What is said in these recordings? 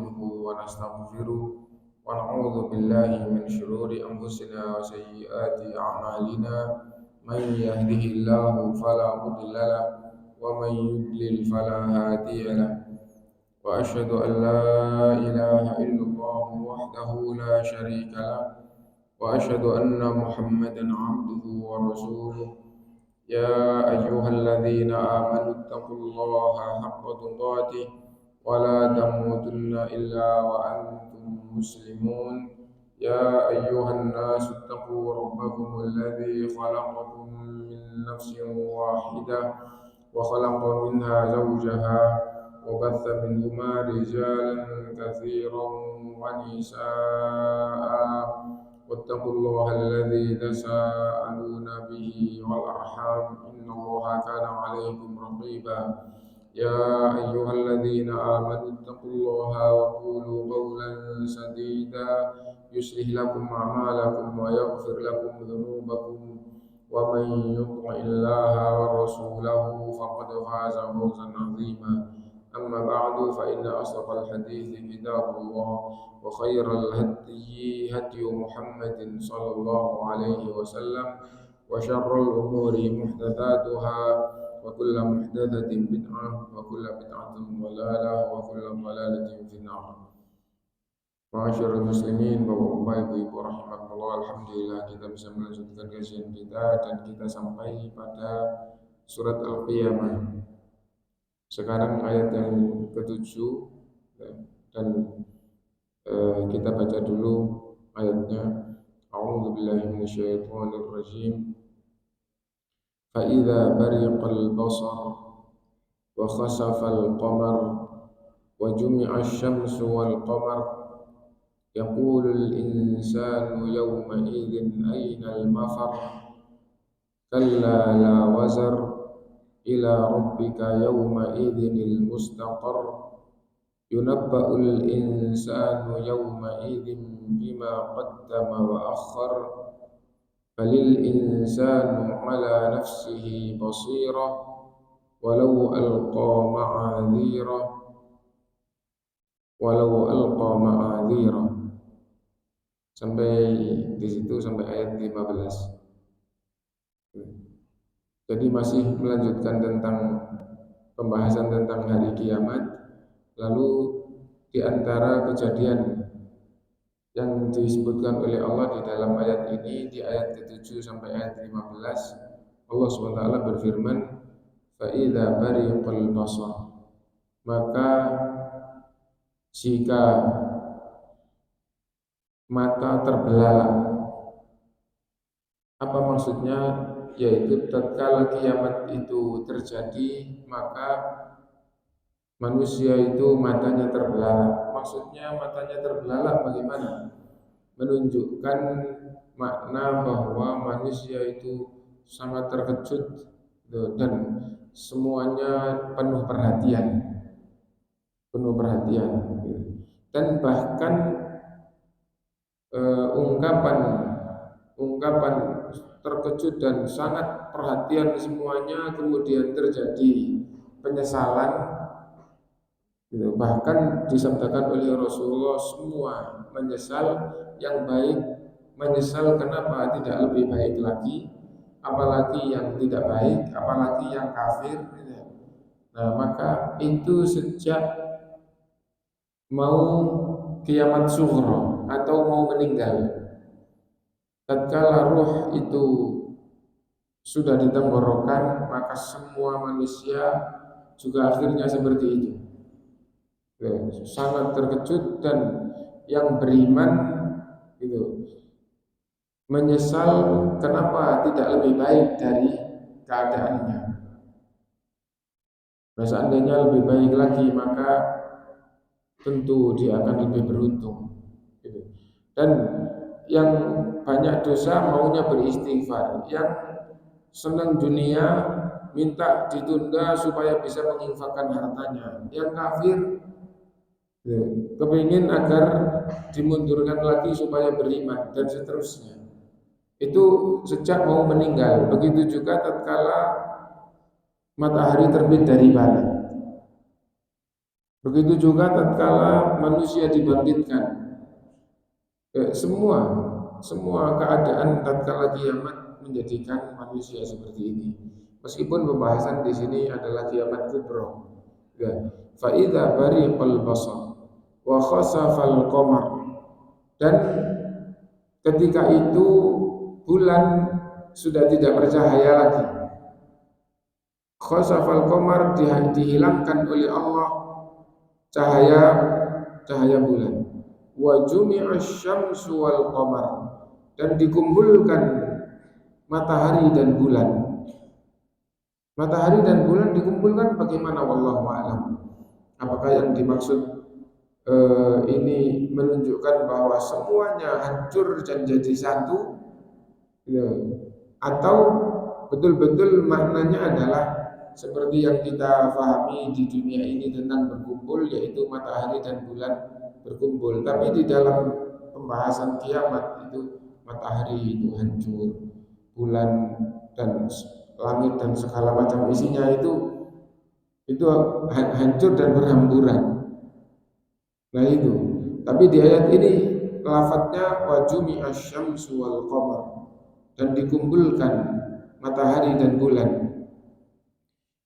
نستعينه ونستغفره ونعوذ بالله من شرور أنفسنا وسيئات أعمالنا من يهده الله فلا مضل له ومن يضلل فلا هادي له وأشهد أن لا إله إلا الله وحده لا شريك له وأشهد أن محمدا عبده ورسوله يا أيها الذين آمنوا اتقوا الله حق تقاته ولا تموتن إلا وأنتم مسلمون يا أيها الناس اتقوا ربكم الذي خلقكم من نفس واحدة وخلق منها زوجها وبث منهما رجالا كثيرا ونساء واتقوا الله الذي تساءلون به والأرحام إن الله كان عليكم رقيبا يا أيها الذين آمنوا اتقوا الله وقولوا قولا سديدا يصلح لكم أعمالكم ويغفر لكم ذنوبكم ومن يطع الله ورسوله فقد فاز فوزا عظيما أما بعد فإن أصدق الحديث كتاب الله وخير الهدي هدي محمد صلى الله عليه وسلم وشر الأمور محدثاتها وكل محدثة بدعة وكل بدعة ضلالة وكل ضلالة في النار. Ma'asyiral muslimin, Bapak-bapak, Ibu-ibu rahimakumullah, alhamdulillah kita bisa melanjutkan kajian kita dan kita sampai pada surat Al-Qiyamah. Sekarang ayat yang ke-7 dan kita baca dulu ayatnya. A'udzu billahi minasyaitonir rajim. Fa idza bariqal basar wa khasafal qamar wa jumi'a asy-syamsu wal qamar yaqulul insanu yawma idzin aynal mafar kalla la wazar ila rabbika yawma idzil mustaqar yunabba'ul insanu yawma idzin bima qaddama wa akhar balil insanu ala nafsihi basira walau alqa ma'adhira sampai di situ sampai ayat 15. Jadi masih melanjutkan tentang pembahasan tentang hari kiamat. Lalu di antara kejadian yang disebutkan oleh Allah di dalam ayat ini, di ayat ke-7 sampai ayat 15, Allah SWT berfirman, fa idza bariqal basar, maka jika mata terbelalak. Apa maksudnya? Yaitu tatkala kiamat itu terjadi, maka manusia itu matanya terbelalak. Maksudnya matanya terbelalak bagaimana? Menunjukkan makna bahwa manusia itu sangat terkejut dan semuanya penuh perhatian. Dan bahkan ungkapan terkejut dan sangat perhatian semuanya, kemudian terjadi penyesalan, bahkan disabdakan oleh Rasulullah, semua menyesal, yang baik menyesal kenapa tidak lebih baik lagi, apalagi yang tidak baik, apalagi yang kafir. Nah, maka itu sejak mau kiamat sughra atau mau meninggal, tatkala ruh itu sudah di tenggorokan, maka semua manusia juga akhirnya seperti itu, sangat terkejut, dan yang beriman itu menyesal kenapa tidak lebih baik dari keadaannya. Nah, seandainya lebih baik lagi, maka tentu dia akan lebih beruntung. Dan yang banyak dosa maunya beristighfar, yang senang dunia minta ditunda supaya bisa menginfakkan hartanya, yang kafir kepingin agar dimundurkan lagi supaya beriman, dan seterusnya. Itu sejak mau meninggal. Begitu juga tatkala matahari terbit dari barat. Begitu juga tatkala manusia dibangkitkan. Semua keadaan tatkala kiamat menjadikan manusia seperti ini. Meskipun pembahasan di sini adalah kiamat kubra. Ya. Fa idza bariqal basar wa khasafal qamar, dan ketika itu bulan sudah tidak bercahaya lagi. Khasafal qamar dihilangkan oleh Allah cahaya cahaya bulan. Wa jumi'a syamsu wal qamar, dan dikumpulkan matahari dan bulan. Matahari dan bulan dikumpulkan bagaimana, wallahu a'lam. Apakah yang dimaksud ini menunjukkan bahwa semuanya hancur dan jadi satu, ya, atau betul-betul maknanya adalah seperti yang kita pahami di dunia ini tentang berkumpul, yaitu matahari dan bulan berkumpul. Tapi di dalam pembahasan kiamat itu matahari itu hancur, bulan dan langit dan segala macam isinya itu hancur dan berhamburan. Nah itu. Tapi di ayat ini lafadznya wajumi asyamsu wal qamar, dan dikumpulkan matahari dan bulan.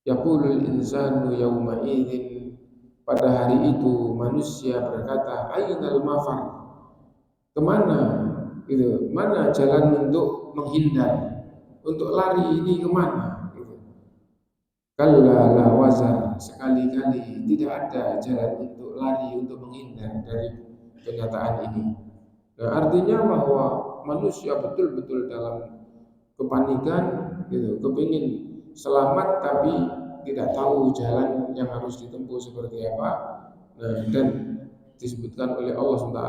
Yaqulul insanu yawma idzin, pada hari itu manusia berkata, ainal mafar, kemana gitu, mana jalan untuk menghindar, untuk lari ini kemana gitu. Kalla la wazar, sekali-kali tidak ada jalan untuk lari, untuk menghindar dari kenyataan ini. Nah, artinya bahwa manusia betul-betul dalam kepanikan gitu, kepingin selamat tapi tidak tahu jalan yang harus ditempuh seperti apa. Nah, dan disebutkan oleh Allah SWT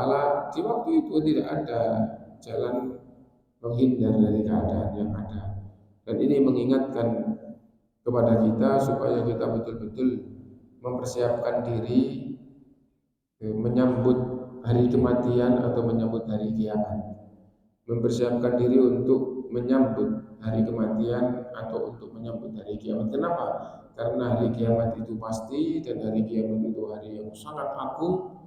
di waktu itu tidak ada jalan menghindar dari keadaan yang ada. Dan ini mengingatkan kepada kita supaya kita betul-betul mempersiapkan diri menyambut hari kematian atau menyambut hari kiamat. Mempersiapkan diri untuk menyambut hari kematian atau untuk menyambut hari kiamat. Kenapa? Karena hari kiamat itu pasti, dan hari kiamat itu hari yang sangat agung.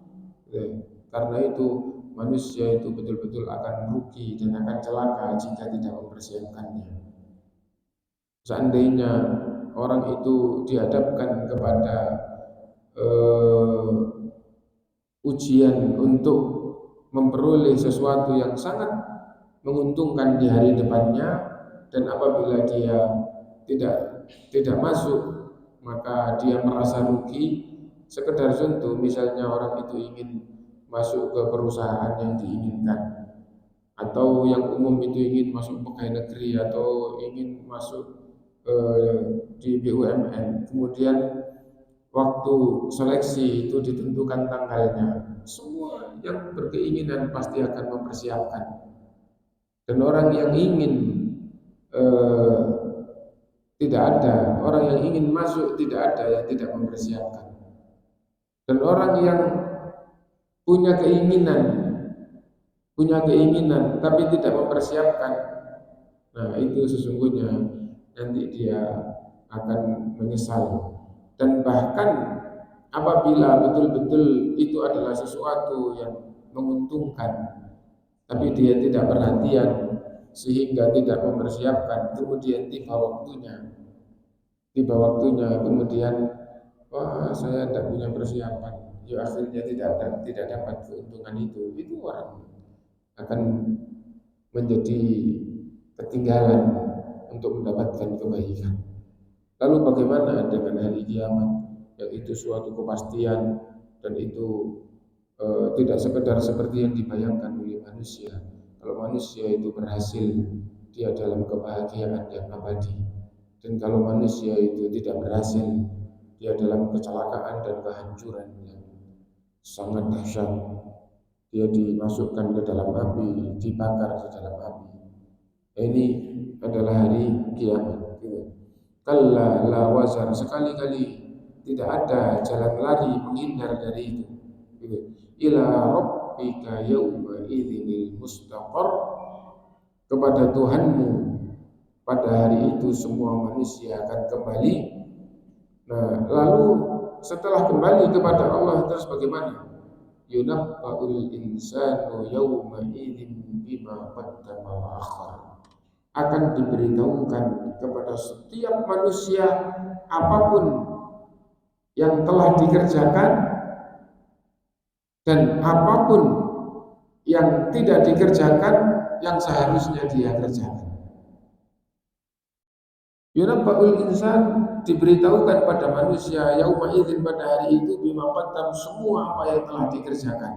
Karena itu manusia itu betul-betul akan rugi dan akan celaka jika tidak mempersiapkannya. Seandainya orang itu dihadapkan kepada ujian untuk memperoleh sesuatu yang sangat menguntungkan di hari depannya, dan apabila dia tidak masuk maka dia merasa rugi. Sekedar contoh, misalnya orang itu ingin masuk ke perusahaan yang diinginkan, atau yang umum itu ingin masuk pegawai negeri atau ingin masuk di BUMN, kemudian waktu seleksi itu ditentukan tanggalnya. Semua yang berkeinginan pasti akan mempersiapkan. Dan orang yang ingin eh, tidak ada, orang yang ingin masuk tidak ada yang tidak mempersiapkan. Dan orang yang punya keinginan tapi tidak mempersiapkan, nah itu sesungguhnya nanti dia akan menyesal. Dan bahkan apabila betul-betul itu adalah sesuatu yang menguntungkan, tapi dia tidak perhatian sehingga tidak mempersiapkan, kemudian tiba waktunya kemudian, wah saya tidak punya persiapan, ya akhirnya tidak dapat keuntungan itu orang akan menjadi ketinggalan untuk mendapatkan kebaikan. Lalu bagaimana dengan hari kiamat, yaitu suatu kepastian, dan itu tidak sekedar seperti yang dibayangkan oleh manusia. Kalau manusia itu berhasil, dia dalam kebahagiaan yang abadi. Dan kalau manusia itu tidak berhasil, dia dalam kecelakaan dan kehancuran yang sangat dahsyat. Dia dimasukkan ke dalam api, dibakar di dalam api. Ini adalah hari kiamat. Kalla la wazar, sekali-kali tidak ada jalan lari menghindar dari itu. Ila rabbika yawma idzinil mustaqar, kepada Tuhanmu pada hari itu semua manusia akan kembali. Nah, lalu setelah kembali kepada Allah terus bagaimana? Yunabba'ul insanu yawma idzin bima qaddama wa akhar. Akan diberitahukan kepada setiap manusia apapun yang telah dikerjakan dan apapun yang tidak dikerjakan yang seharusnya dia kerjakan. Yunabba'ul insan, diberitahukan pada manusia yauma idzin, pada hari itu, bima qaddam, semua apa yang telah dikerjakan.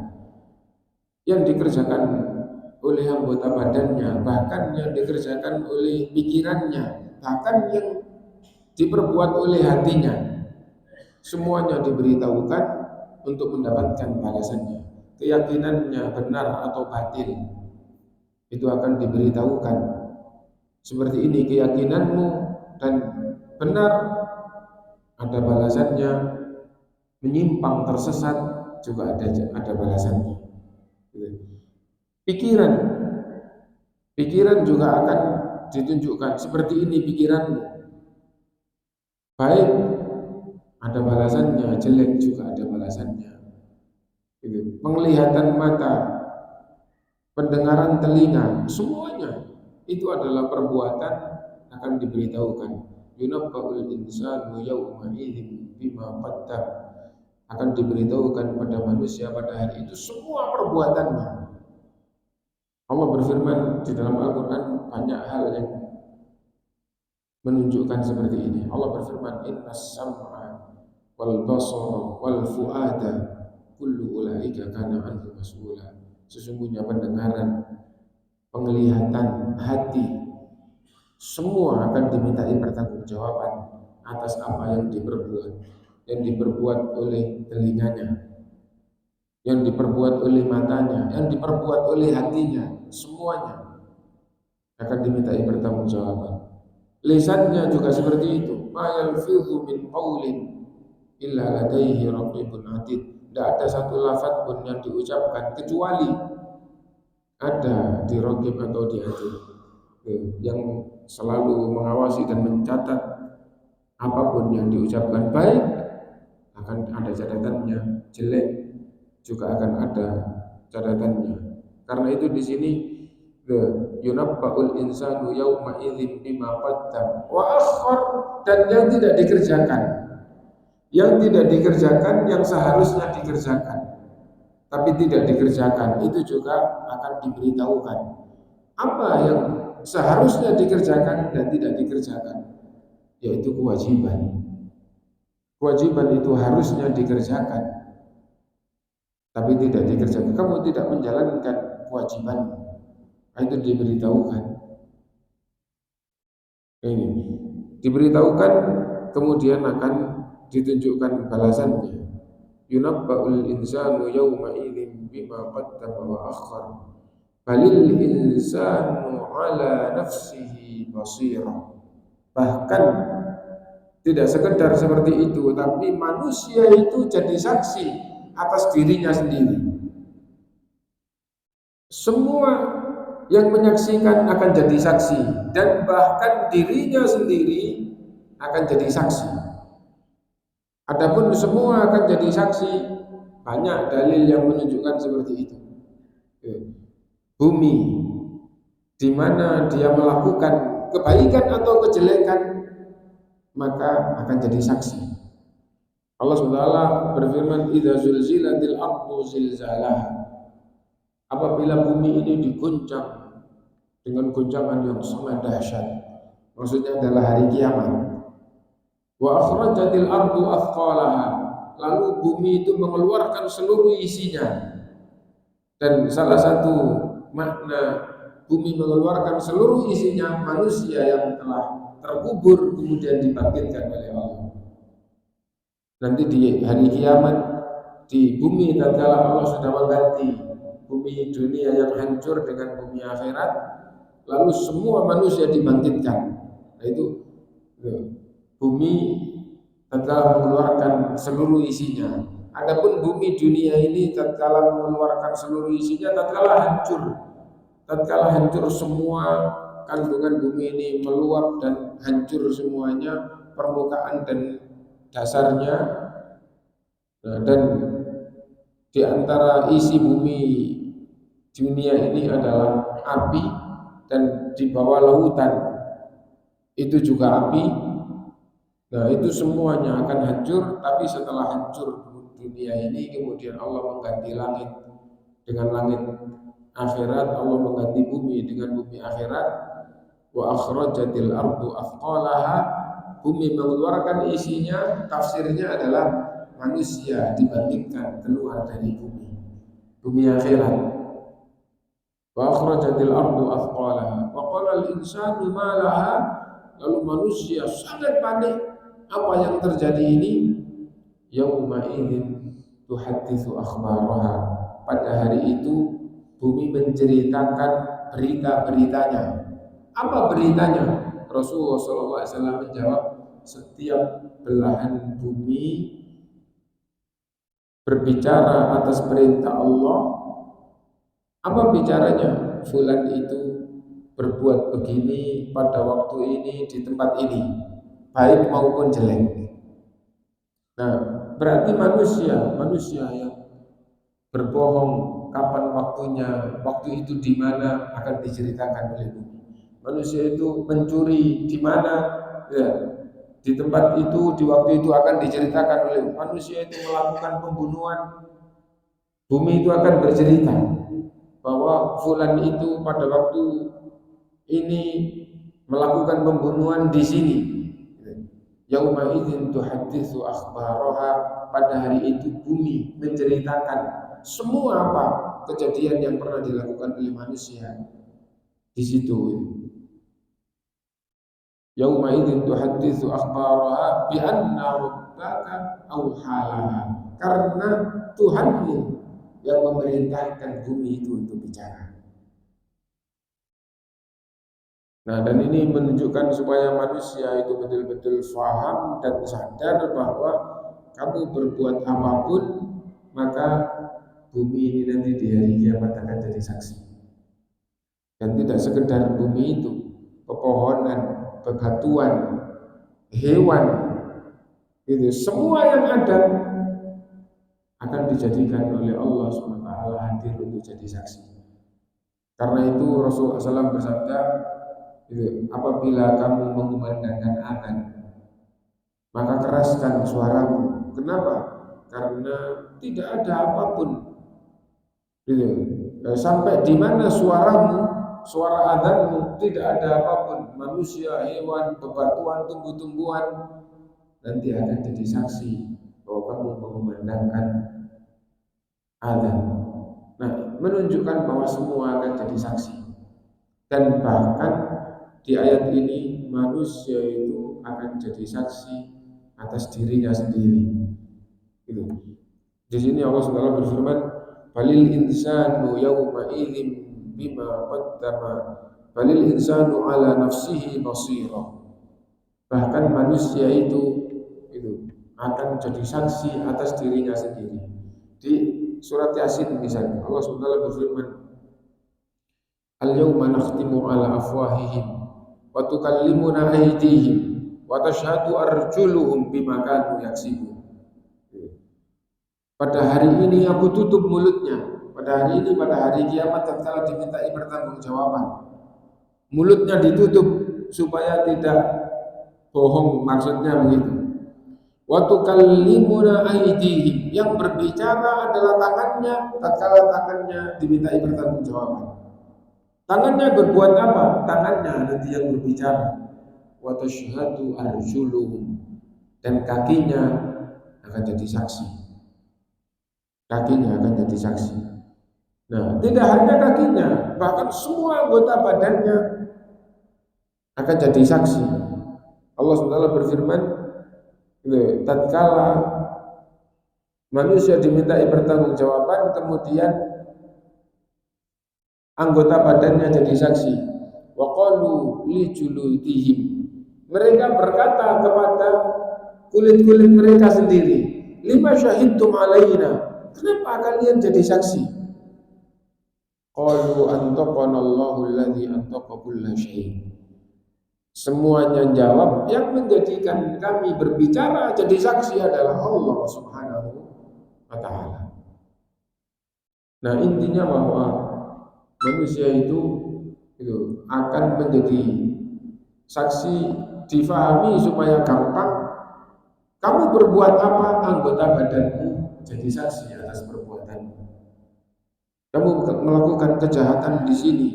Yang dikerjakan oleh anggota badannya, bahkan yang dikerjakan oleh pikirannya, bahkan yang diperbuat oleh hatinya. Semuanya diberitahukan untuk mendapatkan balasannya. Keyakinannya benar atau batil, itu akan diberitahukan. Seperti ini keyakinanmu dan benar, ada balasannya. Menyimpang tersesat juga ada balasannya. Pikiran juga akan ditunjukkan. Seperti ini pikiranmu, baik ada balasannya, jelek juga ada balasannya. Penglihatan mata, pendengaran telinga, semuanya itu adalah perbuatan akan diberitahukan. Yunabba'ul insanu yawma idzin bima qaddam, akan diberitahukan pada manusia pada hari itu semua perbuatannya. Allah berfirman di dalam Al-Quran banyak hal yang menunjukkan seperti ini. Allah berfirman, innas sam'a wal basara wal fu'ada kullu ulaika kana anhu mas'ula. Sesungguhnya pendengaran, penglihatan, hati, semua akan dimintai pertanggungjawaban atas apa yang diperbuat oleh telinganya, yang diperbuat oleh matanya, yang diperbuat oleh hatinya, semuanya akan dimintai pertanggungjawaban. Lisannya juga seperti itu. Ma yalfidhu min qawlin illa ladaihi raqibun atid. Tidak ada satu lafaz pun yang diucapkan kecuali ada di raqib atau di atid, yang selalu mengawasi dan mencatat apapun yang diucapkan, baik akan ada catatannya, jelek juga akan ada catatannya. Karena itu di sini yunabba'ul insanu yawma idzin bima qaddam wa akhar, dan yang tidak dikerjakan. Yang tidak dikerjakan yang seharusnya dikerjakan tapi tidak dikerjakan, itu juga akan diberitahukan. Apa yang seharusnya dikerjakan dan tidak dikerjakan, yaitu kewajiban. Kewajiban itu harusnya dikerjakan tapi tidak dikerjakan. Kamu tidak menjalankan kewajiban, itu diberitahukan. Ini diberitahukan, kemudian akan ditunjukkan balasannya. Yunabba'ul insanu yawma idzin bima qaddama wa akhar balil insanu ala nafsihi basira. Bahkan tidak sekedar seperti itu, tapi manusia itu jadi saksi atas dirinya sendiri. Semua yang menyaksikan akan jadi saksi, dan bahkan dirinya sendiri akan jadi saksi. Adapun semua akan jadi saksi, banyak dalil yang menunjukkan seperti itu. Bumi, di mana dia melakukan kebaikan atau kejelekan, maka akan jadi saksi. Allah SWT berfirman, idza zulzilatil ardu zilzalaha, apabila bumi ini diguncang dengan guncangan yang sangat dahsyat, maksudnya adalah hari kiamat. Wa akhrajatil ardu athqalaha, lalu bumi itu mengeluarkan seluruh isinya. Dan salah satu makna bumi mengeluarkan seluruh isinya, manusia yang telah terkubur kemudian dibangkitkan oleh Allah. Nanti di hari kiamat, di bumi tatkala Allah sudah mengganti bumi dunia yang hancur dengan bumi akhirat, lalu semua manusia dibangkitkan. Nah itu bumi tatkala mengeluarkan seluruh isinya. Adapun bumi dunia ini tatkala mengeluarkan seluruh isinya, tatkala hancur semua kandungan bumi ini meluap dan hancur semuanya, permukaan dan dasarnya, Nah, dan di antara isi bumi dunia ini adalah api, dan di bawah lautan itu juga api. Nah, itu semuanya akan hancur, tapi setelah hancur dunia ini kemudian Allah mengganti langit dengan langit akhirat, Allah mengganti bumi dengan bumi akhirat. Wa akhrajatil ardu athqalaha, bumi mengeluarkan isinya, tafsirnya adalah manusia dibandingkan keluar dari bumi akhirat. Wa akhrajatil ardu athqalaha wa qala al insanu ma laha, lalu manusia sangat panik, apa yang terjadi ini? Yauma idzin tuhadditsu akhbaraha, pada hari itu bumi menceritakan berita-beritanya. Apa beritanya? Rasulullah SAW menjawab, setiap belahan bumi berbicara atas perintah Allah. Apa bicaranya? Fulan itu berbuat begini pada waktu ini di tempat ini, baik maupun jelek. Nah, berarti manusia yang berbohong kapan waktunya, waktu itu di mana akan diceritakan oleh bumi. Manusia itu mencuri di mana, ya, di tempat itu, di waktu itu akan diceritakan oleh manusia itu melakukan pembunuhan. Bumi itu akan bercerita bahwa fulan itu pada waktu ini melakukan pembunuhan di sini. Yauma idzin tuhadditsu akhbaraha, pada hari itu bumi menceritakan semua apa kejadian yang pernah dilakukan oleh manusia di situ. Yauma idzin tuhadditsu akhbaraha bi anna rabbaka awhalaha, karena Tuhanmu yang memerintahkan bumi itu untuk bicara. Nah, dan ini menunjukkan supaya manusia itu betul-betul faham dan sadar bahwa kamu berbuat apapun, maka bumi ini nanti di hari kiamat akan jadi saksi. Dan tidak sekedar bumi itu, pepohonan, bebatuan, hewan, itu semua yang ada akan dijadikan oleh Allah SWT hadir untuk jadi saksi. Karena itu Rasulullah SAW bersabda, apabila kamu mengumandangkan azan, maka keraskan suaramu. Kenapa? Karena tidak ada apapun, sampai di mana suaramu, suara azanmu, tidak ada apapun, manusia, hewan, bebatuan, tumbuh-tumbuhan, nanti akan jadi saksi bahwa kamu mengumandangkan azan. Nah, menunjukkan bahwa semua akan jadi saksi. Dan bahkan di ayat ini manusia itu akan jadi saksi atas dirinya sendiri. Gitu. Di sini Allah SWT berfirman, "Balil insanu yawma idzin bima qaddama, balil insanu ala nafsihi basira." Bahkan manusia itu akan jadi saksi atas dirinya sendiri. Di surat Yasin misalnya Allah SWT berfirman, "Al-yawma nakhtimu ala afwahihim wa tukallimuna aydihim wa tashhadu arjuluhum bima kanu yaksibun." Pada hari ini aku tutup mulutnya. Pada hari ini, pada hari kiamat tatkala dimintai pertanggungjawaban, mulutnya ditutup supaya tidak bohong, maksudnya begitu. Wa tukallimuna aydihim, yang berbicara adalah tangannya tatkala tangannya dimintai pertanggungjawaban. Tangannya berbuat apa? Tangannya nanti yang berbicara. Wa tashhadu arjuluhum, dan kakinya akan jadi saksi. Kakinya akan jadi saksi. Nah, tidak hanya kakinya, bahkan semua anggota badannya akan jadi saksi. Allah SWT berfirman, tatkala manusia dimintai pertanggungjawaban, kemudian anggota badannya jadi saksi. Wa qalu li juludihim, mereka berkata kepada kulit-kulit mereka sendiri, lima syahidtum alaina, kenapa kalian jadi saksi? Qalu antaqana Allahu alladzi antaqa kulla syai'. Semuanya jawab, yang menjadikan kami berbicara jadi saksi adalah Allah Subhanahu wa ta'ala. Nah, intinya bahwa manusia itu akan menjadi saksi, difahami supaya gampang. Kamu berbuat apa, anggota badanmu jadi saksi atas perbuatanmu. Kamu melakukan kejahatan di sini,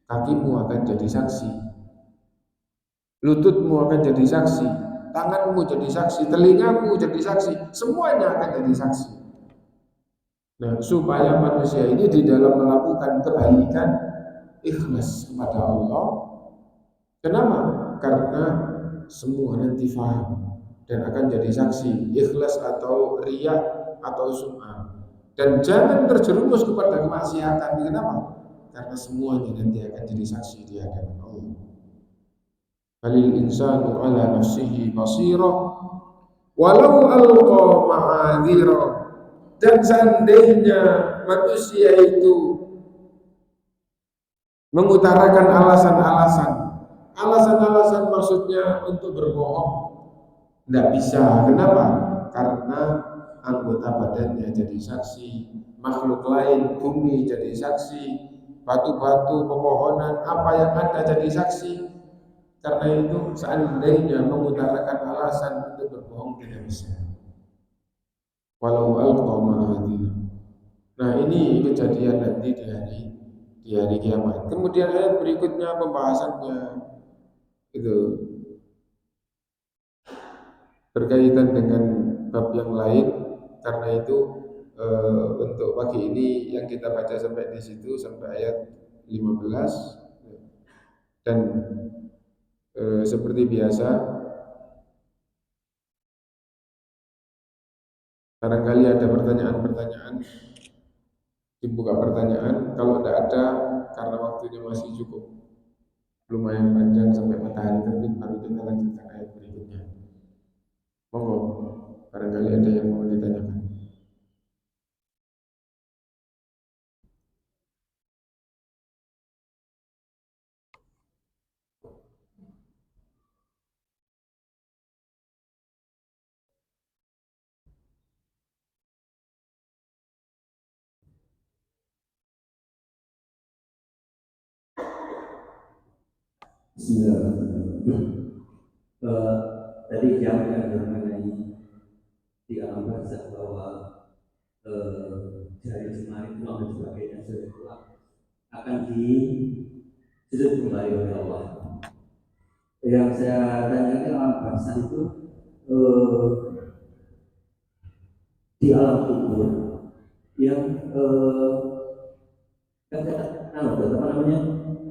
kakimu akan jadi saksi, lututmu akan jadi saksi, tanganmu jadi saksi, telingamu jadi saksi, semuanya akan jadi saksi. Nah, supaya manusia ini di dalam melakukan kebaikan ikhlas kepada Allah. Kenapa? Karena semua nanti faham dan akan jadi saksi, ikhlas atau riya atau sum'ah. Dan jangan terjerumus kepada kemaksiatan. Kenapa? Karena semuanya nanti akan jadi saksi di hadapan Allah. Balil insanu ala nafsihi basira walau alqa ma'adhira. Dan seandainya manusia itu mengutarakan alasan-alasan maksudnya untuk berbohong, tidak bisa. Kenapa? Karena anggota badannya jadi saksi, makhluk lain, bumi jadi saksi, batu-batu, pepohonan, apa yang ada jadi saksi. Karena itu seandainya mengutarakan alasan untuk berbohong tidak bisa. Walau alqa ma'adhira. Nah, ini kejadian nanti di hari kiamat. Kemudian ayat berikutnya pembahasannya itu berkaitan dengan bab yang lain. Karena itu untuk pagi ini yang kita baca sampai di situ sampai ayat 15. Dan seperti biasa barangkali ada pertanyaan-pertanyaan, dibuka pertanyaan. Kalau tidak ada, karena waktunya masih cukup lumayan panjang sampai matahari terbit, baru kita lanjutkan ayat berikutnya. Monggo, barangkali ada yang mau ditanyakan. Bismillahirrahmanirrahim. Tadi yang mengenai di alam barzakh bahwa jari jemari tulang dan sebagainya sudah akan disudut kembali oleh Allah. Yang saya tanyakan alam barzakh itu di alam kubur yang apa namanya,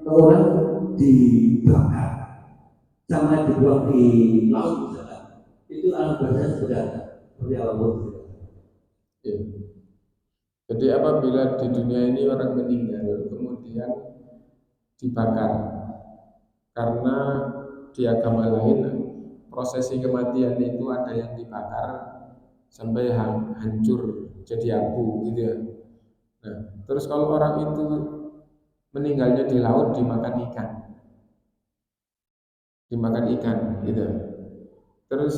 orang dibakar sama dibuang di laut misalkan, itu alam barzakh sebenarnya seperti apa? Ya. Jadi apabila di dunia ini orang meninggal kemudian dibakar, karena di agama lain prosesi kematian itu ada yang dibakar sampai hancur jadi abu gitu ya. Nah, terus kalau orang itu meninggalnya di laut dimakan ikan gitu. Terus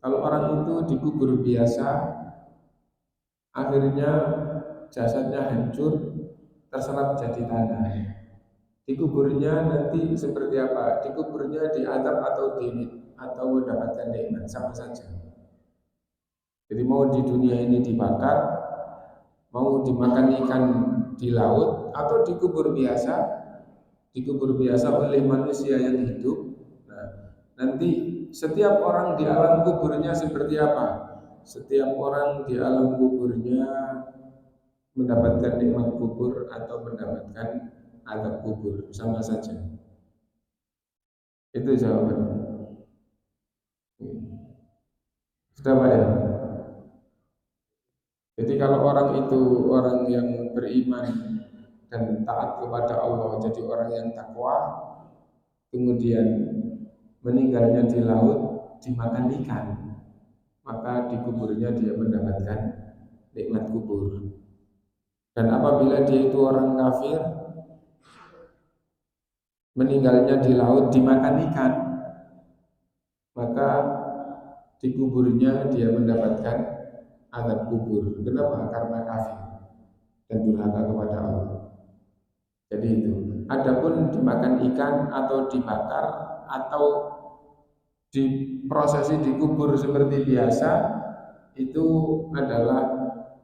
kalau orang itu dikubur biasa, akhirnya jasadnya hancur, terserap jadi tanah. Dikuburnya nanti seperti apa? Dikuburnya diadab atau mendapatkan nikmat, sama saja. Jadi mau di dunia ini dibakar, mau dimakan ikan di laut, atau dikubur biasa oleh manusia yang hidup. Nah, nanti setiap orang di alam kuburnya seperti apa? Setiap orang di alam kuburnya mendapatkan nikmat kubur atau mendapatkan azab kubur, sama saja. Itu jawabannya. Sudah Pak ya? Jadi kalau orang itu orang yang beriman dan taat kepada Allah, jadi orang yang takwa, kemudian meninggalnya di laut dimakan ikan, maka di kuburnya dia mendapatkan nikmat kubur. Dan apabila dia itu orang kafir, meninggalnya di laut dimakan ikan, maka di kuburnya dia mendapatkan azab kubur. Kenapa? Karena kafir dan durhaka kepada Allah. Jadi itu. Adapun dimakan ikan atau dibakar atau diprosesi dikubur seperti biasa, itu adalah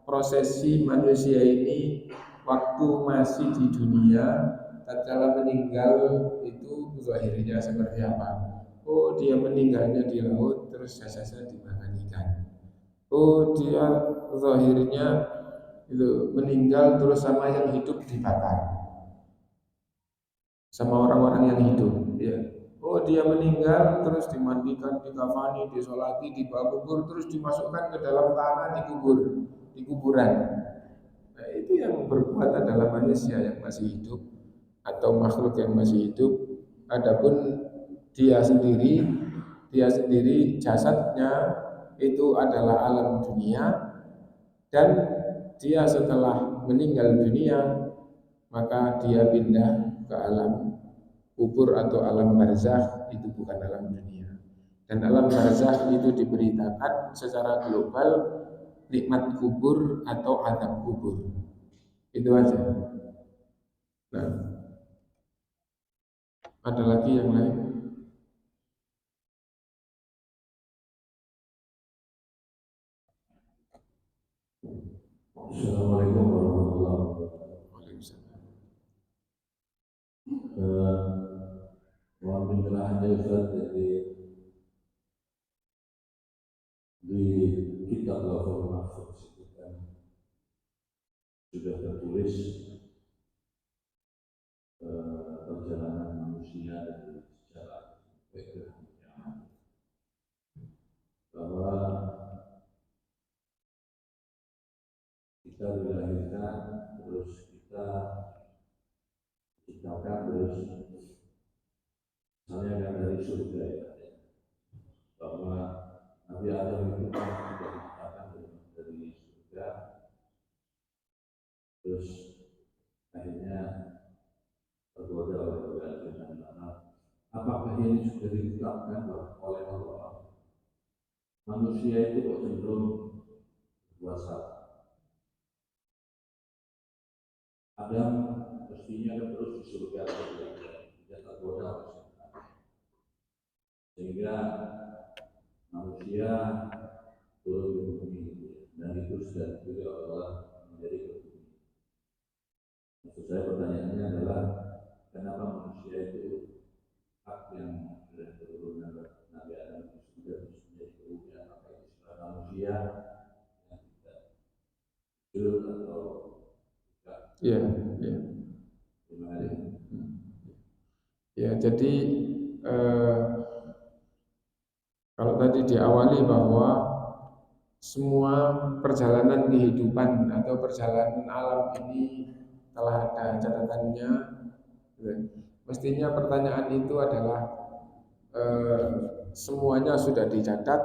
prosesi manusia ini waktu masih di dunia. Tatkala meninggal itu zahirnya seperti apa? Oh, dia meninggalnya di laut terus jasanya dimakan ikan. Oh, dia zahirnya itu meninggal terus sama yang hidup dibakar, sama orang-orang yang hidup, ya. Oh, dia meninggal terus dimandikan, dikafani, disolati, dibawa kubur, terus dimasukkan ke dalam tanah, dikubur di kuburan. Nah, itu yang berbuat adalah manusia yang masih hidup atau makhluk yang masih hidup. Adapun dia sendiri, jasadnya itu adalah alam dunia, dan dia setelah meninggal dunia maka dia pindah ke alam kubur atau alam barzakh. Itu bukan alam dunia. Dan alam barzakh itu diberitakan secara global nikmat kubur atau azab kubur. Itu aja. Nah, ada lagi yang lain? Assalamualaikum warahmatullahi wabarakatuh. Waalaikumsalam. Mohon pencerahannya Ustaz, jadi di kitab Lauhul Mahfuz itu kan sudah tertulis perjalanan manusia dari sejarah sampai ke kiamat, bahwa kita dilahirkan, terus kita diciptakan, terus misalnya kan dari surga ya, bahwa Nabi Adam itu kan sudah diciptakan dari surga, terus akhirnya tergoda oleh godaan dan anak. Apakah ini sudah ditetapkan oleh Allah? Manusia itu kok cenderung berbuat. Adam mestinya kan terus di surga tidak tergoda oleh setan, sehingga manusia turun ke bumi, dan itu sudah dipilih oleh Allah menjadi ke bumi. Maksud saya pertanyaannya adalah kenapa manusia itu hak yang sudah turun Nabi Adam itu sudah menjadi ke bumi? Apakah itu istilah manusia yang tidak hidup atau tidak? Iya, iya. Terima kasih. Ya, jadi kalau tadi diawali bahwa semua perjalanan kehidupan atau perjalanan alam ini telah ada catatannya, mestinya pertanyaan itu adalah semuanya sudah dicatat,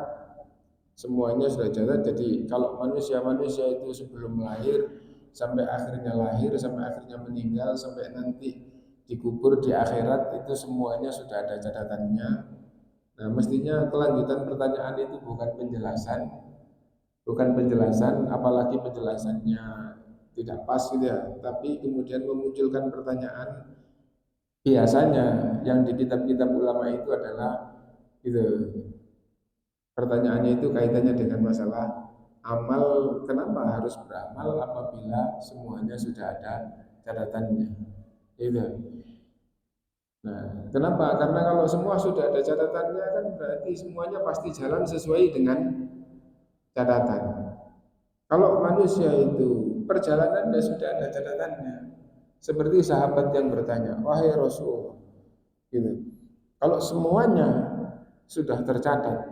semuanya sudah dicatat. Jadi kalau manusia itu sebelum lahir sampai akhirnya lahir, sampai akhirnya meninggal, sampai nanti dikubur di akhirat, itu semuanya sudah ada catatannya. Nah, mestinya kelanjutan pertanyaan itu bukan penjelasan, apalagi penjelasannya tidak pas gitu ya, tapi kemudian memunculkan pertanyaan. Biasanya yang di kitab-kitab ulama itu adalah gitu, pertanyaannya itu kaitannya dengan masalah amal. Kenapa harus beramal apabila semuanya sudah ada catatannya? Itu. Nah, kenapa? Karena kalau semua sudah ada catatannya kan berarti semuanya pasti jalan sesuai dengan catatan. Kalau manusia itu perjalanannya sudah ada catatannya, seperti sahabat yang bertanya, wahai Rasul, gitu. Kalau semuanya sudah tercatat,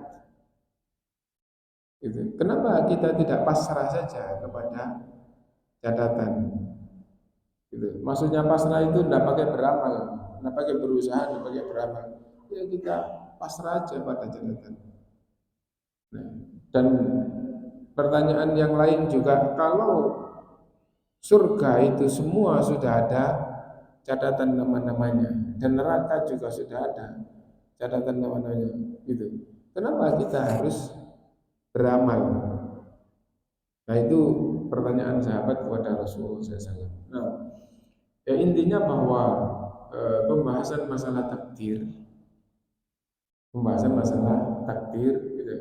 gitu, kenapa kita tidak pasrah saja kepada catatan? Gitu. Maksudnya pasrah itu tidak pakai beramal, tidak pakai berusaha, tidak pakai beramal. Ya kita pasrah aja pada catatan. Nah, dan pertanyaan yang lain juga, kalau surga itu semua sudah ada catatan nama-namanya, dan neraka juga sudah ada catatan nama-namanya, gitu. Kenapa kita harus beramal? Nah itu pertanyaan sahabat kepada Rasulullah SAW. Nah, ya intinya bahwa pembahasan masalah takdir, gitu,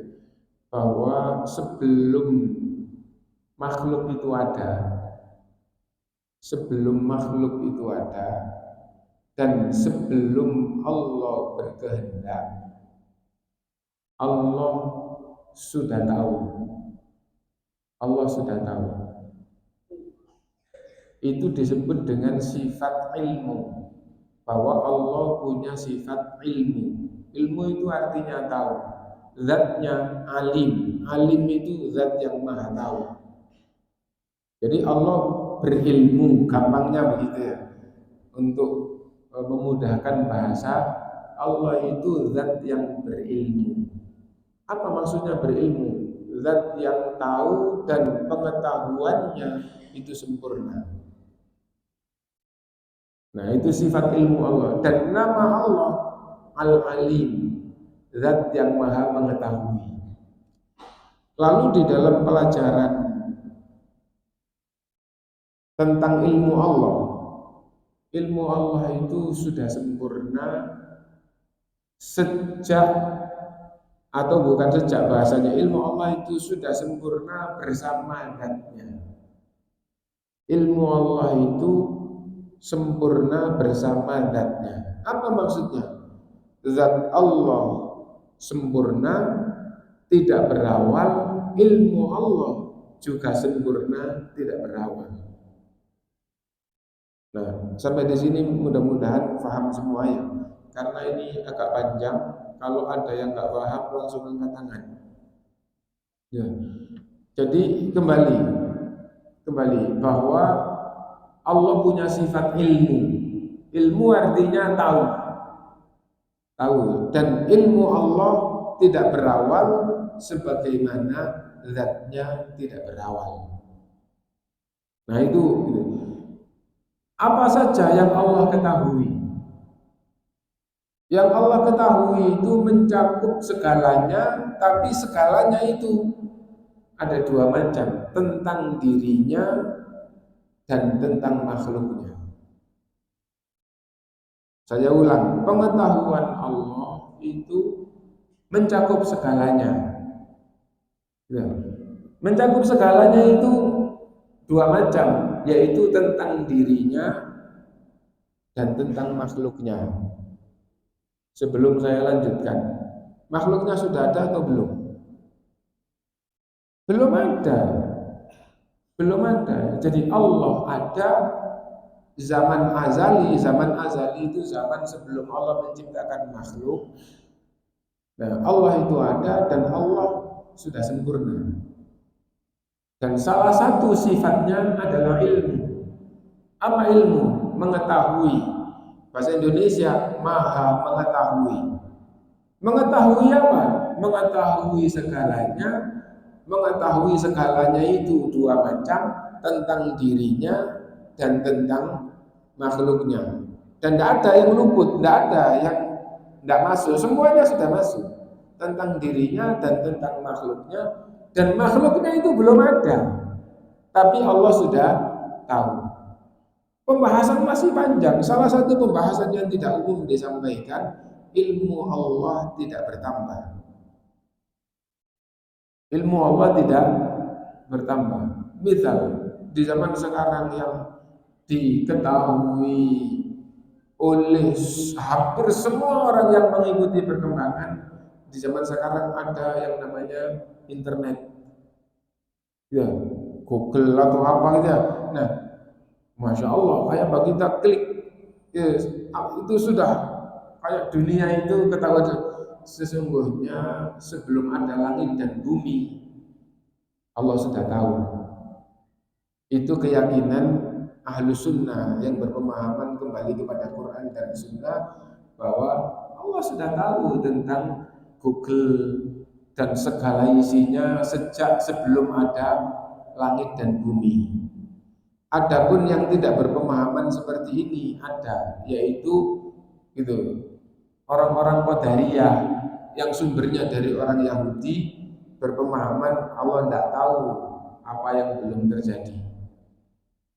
bahwa sebelum makhluk itu ada, dan sebelum Allah berkehendak, Allah sudah tahu. Allah sudah tahu. Itu disebut dengan sifat ilmu. Bahwa Allah punya sifat ilmu. Ilmu itu artinya tahu. Zatnya alim. Alim itu zat yang maha tahu. Jadi Allah berilmu, gampangnya begitu ya. Untuk memudahkan bahasa, Allah itu zat yang berilmu. Apa maksudnya berilmu? Zat yang tahu dan pengetahuannya itu sempurna. Nah itu sifat ilmu Allah. Dan nama Allah Al-Alim, zat yang maha mengetahui. Lalu di dalam pelajaran tentang ilmu Allah itu sudah sempurna sejak, atau bukan sejak, bahasanya ilmu Allah itu sudah sempurna bersama zatnya. Ilmu Allah itu sempurna bersama zatnya. Apa maksudnya? Zat Allah sempurna, tidak berawal, ilmu Allah juga sempurna, tidak berawal. Nah, sampai di sini mudah-mudahan paham semua ya. Karena ini agak panjang, kalau ada yang nggak paham langsung angkat tangan. Ya. Jadi kembali bahwa Allah punya sifat ilmu. Ilmu artinya tahu. Dan ilmu Allah tidak berawal sebagaimana zatnya tidak berawal. Nah itu. Apa saja yang Allah ketahui? Yang Allah ketahui itu mencakup segalanya, tapi segalanya itu ada dua macam, tentang dirinya dan tentang makhluknya. Saya ulang, pengetahuan Allah itu mencakup segalanya. Ya. Mencakup segalanya itu dua macam, yaitu tentang dirinya dan tentang makhluknya. Sebelum saya lanjutkan, makhluknya sudah ada atau belum? Belum ada. Jadi Allah ada zaman azali. Zaman azali itu zaman sebelum Allah menciptakan makhluk. Nah, Allah itu ada dan Allah sudah sempurna. Dan salah satu sifatnya adalah ilmu. Apa ilmu? Mengetahui. Bahasa Indonesia, maha mengetahui. Mengetahui apa? Mengetahui segalanya. Mengetahui segalanya itu dua macam, tentang dirinya dan tentang makhluknya. Dan tidak ada yang luput, tidak ada yang tidak masuk. Semuanya sudah masuk. Tentang dirinya dan tentang makhluknya. Dan makhluknya itu belum ada, tapi Allah sudah tahu. Pembahasan masih panjang. Salah satu pembahasan yang tidak umum disampaikan, ilmu Allah tidak bertambah. Ilmu Allah tidak bertambah. Misal di zaman sekarang yang diketahui oleh hampir semua orang yang mengikuti perkembangan, di zaman sekarang ada yang namanya internet, ya, Google atau apa gitu ya. Nah, Masya Allah, kayak bagi kita klik, ya, itu sudah kayak dunia itu ketahuan. Sesungguhnya sebelum ada langit dan bumi, Allah sudah tahu. Itu keyakinan ahlu sunnah yang berpemahaman kembali kepada Quran dan sunnah, bahwa Allah sudah tahu tentang Google dan segala isinya sejak sebelum ada langit dan bumi. Adapun yang tidak berpemahaman seperti ini ada, yaitu gitu, orang-orang Qadariyah yang sumbernya dari orang Yahudi, berpemahaman Allah tidak tahu apa yang belum terjadi.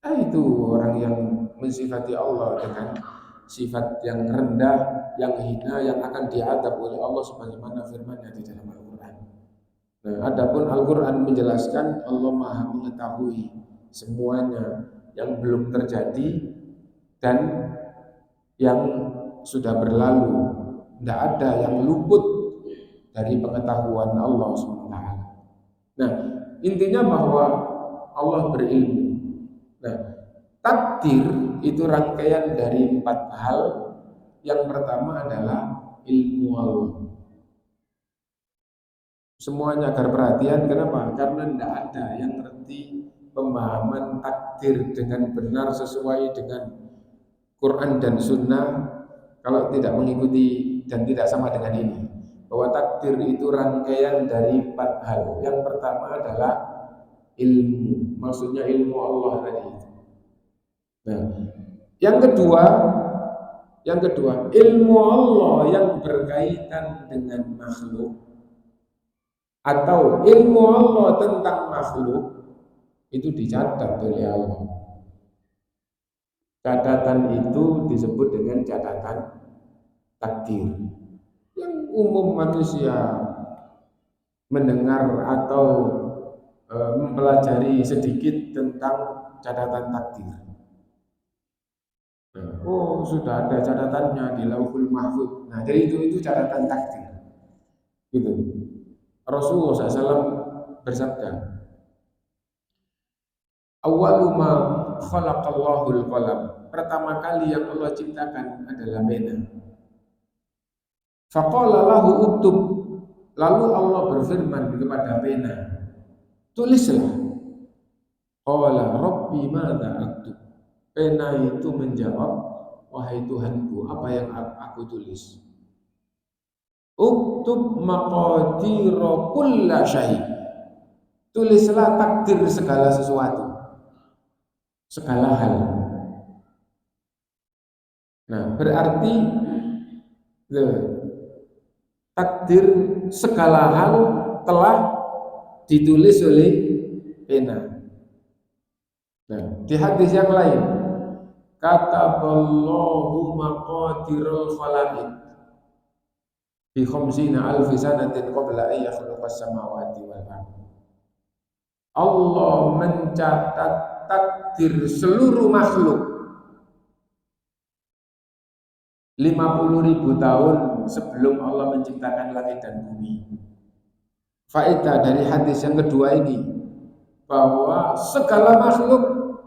Nah, itu orang yang mensifati Allah dengan sifat yang rendah, yang hina, yang akan diadab oleh Allah sebagaimana firman-Nya di dalam Al-Qur'an. Nah, adapun Al-Qur'an menjelaskan Allah Maha mengetahui semuanya yang belum terjadi dan yang sudah berlalu. Tidak ada yang luput dari pengetahuan Allah SWT. Nah, intinya bahwa Allah berilmu. Nah, takdir itu rangkaian dari 4 hal. Yang pertama adalah ilmu Allah. Semuanya agar perhatian, kenapa? Karena tidak ada yang ngerti pemahaman takdir dengan benar sesuai dengan Quran dan Sunnah kalau tidak mengikuti dan tidak sama dengan ini. Bahwa takdir itu rangkaian dari 4 hal. Yang pertama adalah ilmu, maksudnya ilmu Allah tadi. Nah, yang kedua ilmu Allah yang berkaitan dengan makhluk atau ilmu Allah tentang makhluk itu dicatat oleh Allah. Catatan itu disebut dengan catatan takdir. Yang umum manusia mendengar atau mempelajari sedikit tentang catatan takdir. Oh, sudah ada catatannya di Lauhul Mahfuz. Nah, jadi itu catatan takdir. Gitu. Rasulullah SAW bersabda, "Awwalu ma khalaqallahul qalam." Pertama kali yang Allah ciptakan adalah pena. Faqala lahu uktub. Lalu Allah berfirman kepada pena, tulislah. Qala rabbi madza aktub. Pena itu menjawab, wahai Tuhanku, apa yang aku tulis? Uktub maqadira kulla syai'. Tulislah takdir segala sesuatu, segala hal. Nah, berarti takdir segala hal telah ditulis oleh pena. Nah, di hadis yang lain, kataballahu maqadirul khalaiq bi khamsina alfi sanatin qabla an yakhluqas samawati wal ardh. Allah mencatat takdir seluruh makhluk 50.000 tahun sebelum Allah menciptakan langit dan bumi. Faedah dari hadis yang kedua ini bahwa segala makhluk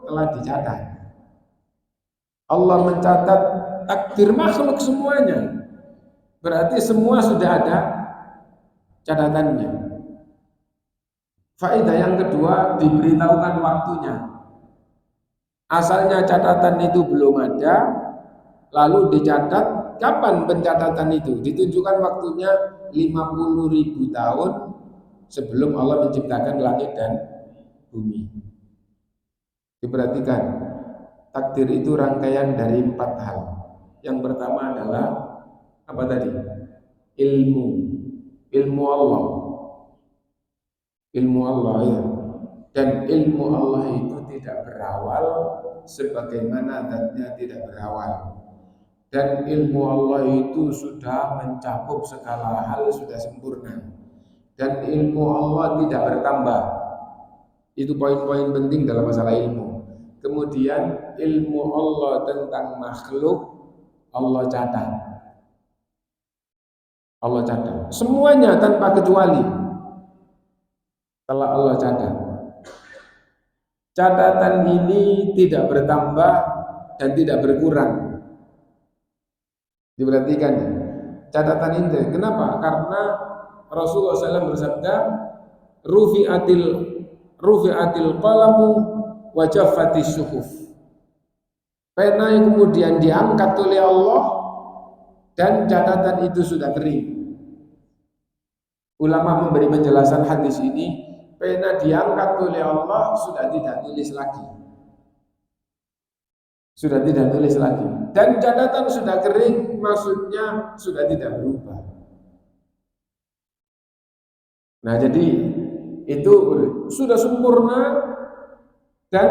telah dicatat. Allah mencatat takdir makhluk semuanya. Berarti semua sudah ada catatannya. Faedah yang kedua, diberitahukan waktunya. Asalnya catatan itu belum ada, lalu dicatat kapan pencatatan itu? Ditunjukkan waktunya 50.000 tahun sebelum Allah menciptakan langit dan bumi. Diperhatikan, takdir itu rangkaian dari 4 hal. Yang pertama adalah apa tadi? Ilmu Allah. Ilmu Allah, ya. Dan ilmu Allah itu tidak berawal sebagaimana zatnya tidak berawal. Dan ilmu Allah itu sudah mencakup segala hal, sudah sempurna. Dan ilmu Allah tidak bertambah. Itu poin-poin penting dalam masalah ilmu. Kemudian ilmu Allah tentang makhluk Allah catat. Allah catat. Semuanya tanpa kecuali telah Allah catat. Catatan ini tidak bertambah dan tidak berkurang. Diperhatikan catatan ini. Kenapa? Karena Rasulullah SAW bersabda, rufi'atil qalamu wa jaffatis suhuf. Pena yang kemudian diangkat oleh Allah dan catatan itu sudah kering. Ulama memberi penjelasan hadis ini, pena diangkat oleh Allah sudah tidak tulis lagi. Sudah tidak tulis lagi. Dan catatan sudah kering, maksudnya sudah tidak berubah. Nah, jadi itu sudah sempurna dan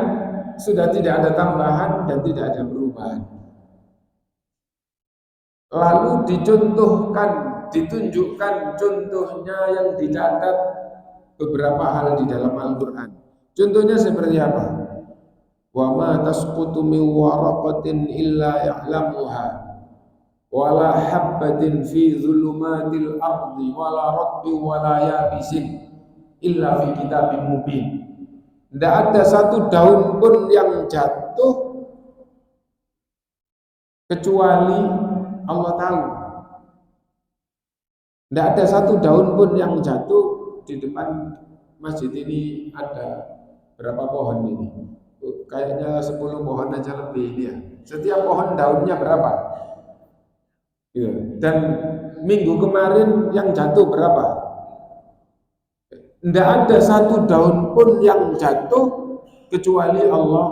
sudah tidak ada tambahan dan tidak ada perubahan. Lalu ditunjukkan contohnya yang dicatat beberapa hal di dalam Al-Quran. Contohnya seperti apa? Wa ma tasqutu min waraqatin illa ya'lamuha wa la habbatin fi dhulumatil ardi wa la ratbin wa la yabisin illa fi kitabim mubin. Tidak ada satu daun pun yang jatuh kecuali Allah tahu. Tidak ada satu daun pun yang jatuh. Di depan masjid ini ada berapa pohon ini? Kayaknya 10 pohon aja lebih ini ya. Setiap pohon daunnya berapa? Ya. Dan minggu kemarin yang jatuh berapa? Tidak ada satu daun pun yang jatuh kecuali Allah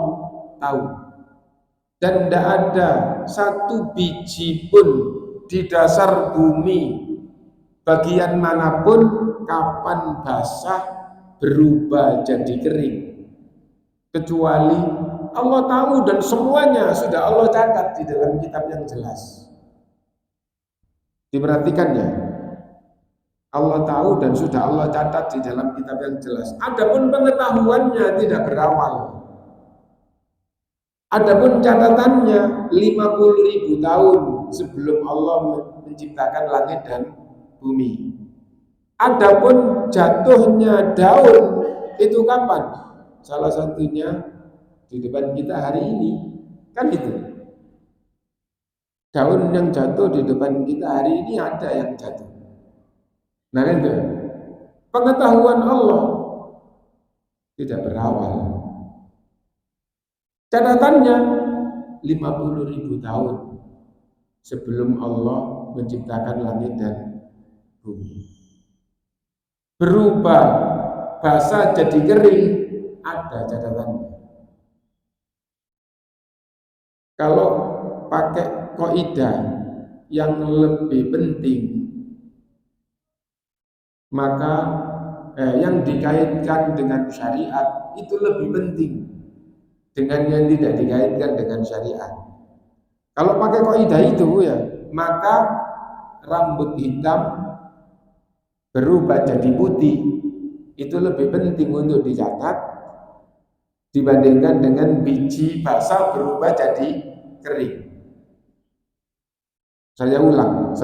tahu. Dan tidak ada satu biji pun di dasar bumi bagian manapun kapan basah berubah jadi kering kecuali Allah tahu, dan semuanya sudah Allah catat di dalam kitab yang jelas. Diperhatikan ya, Allah tahu dan sudah Allah catat di dalam kitab yang jelas. Adapun pengetahuannya tidak berawal. Adapun catatannya 50.000 tahun sebelum Allah menciptakan langit dan bumi. Adapun jatuhnya daun itu kapan? Salah satunya di depan kita hari ini, kan itu. Daun yang jatuh di depan kita hari ini ada yang jatuh. Nah itu pengetahuan Allah tidak berawal. Catatannya 50.000 tahun sebelum Allah menciptakan langit dan bumi. Berubah basah jadi kering ada catatannya. Kalau pakai kaidah yang lebih penting, maka yang dikaitkan dengan syariat itu lebih penting dengan yang tidak dikaitkan dengan syariat. Kalau pakai kaidah itu ya, maka rambut hitam berubah jadi putih itu lebih penting untuk dicatat dibandingkan dengan biji basah berubah jadi kering. Saya ulang.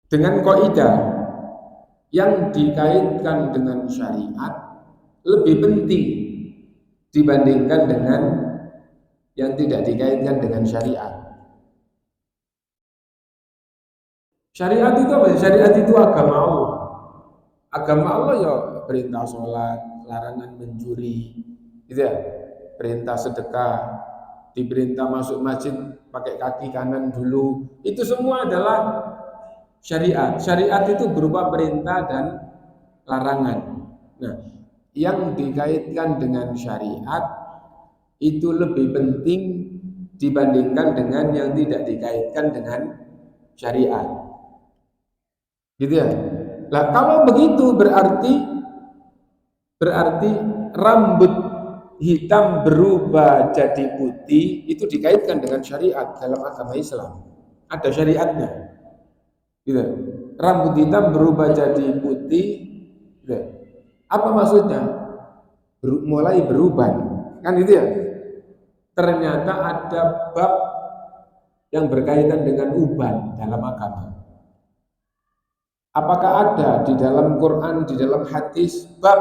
Dengan kaidah yang dikaitkan dengan syariat lebih penting dibandingkan dengan yang tidak dikaitkan dengan syariat. Syariat itu apa? Syariat itu agama Allah. Agama Allah ya perintah sholat, larangan mencuri, gitu ya. Perintah sedekah, diperintah masuk masjid pakai kaki kanan dulu. Itu semua adalah syariat. Syariat itu berupa perintah dan larangan. Nah, yang dikaitkan dengan syariat itu lebih penting dibandingkan dengan yang tidak dikaitkan dengan syariat. Gitu ya. Lah kalau begitu berarti rambut hitam berubah jadi putih itu dikaitkan dengan syariat dalam agama Islam. Ada syariatnya. Gitu. Rambut hitam berubah jadi putih. Gitu. Apa maksudnya? Mulai berubah. Kan gitu ya. Ternyata ada bab yang berkaitan dengan uban dalam agama. Apakah ada di dalam Quran, di dalam hadis bab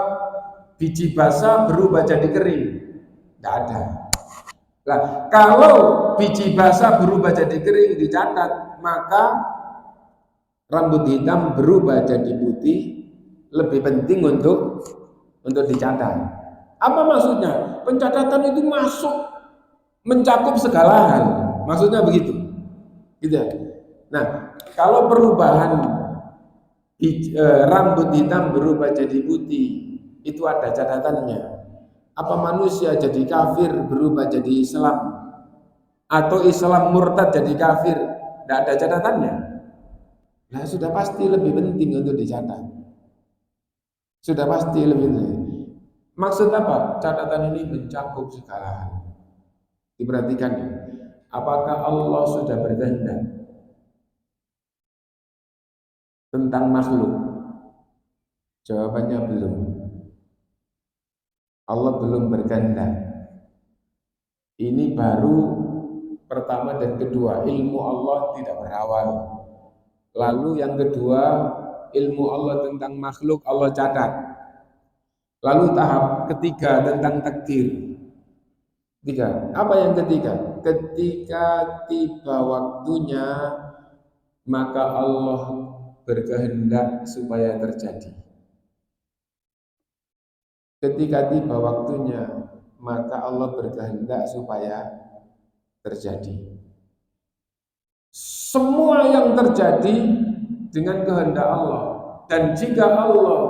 biji basah berubah jadi kering? Tidak ada. Nah, kalau biji basah berubah jadi kering dicatat, maka rambut hitam berubah jadi putih lebih penting untuk dicatat. Apa maksudnya? Pencatatan itu mencakup segala hal. Maksudnya begitu. Gitu. Nah, kalau perubahan rambut hitam berubah jadi putih itu ada catatannya. Apa manusia jadi kafir berubah jadi Islam atau Islam murtad jadi kafir? Tidak ada catatannya. Nah, sudah pasti lebih penting untuk dicatat. Sudah pasti lebih penting. Maksud apa? Catatan ini mencakup segala hal. Diperhatikan ya. Apakah Allah sudah berkehendak tentang makhluk? Jawabannya belum. Allah belum berkehendak. Ini baru pertama dan kedua, ilmu Allah tidak berawal. Lalu yang kedua, ilmu Allah tentang makhluk Allah catat. Lalu tahap ketiga tentang takdir. Tiga. Apa yang ketiga? Ketika tiba waktunya, maka Allah berkehendak supaya terjadi. Ketika tiba waktunya, maka Allah berkehendak supaya terjadi. Semua yang terjadi dengan kehendak Allah. Dan jika Allah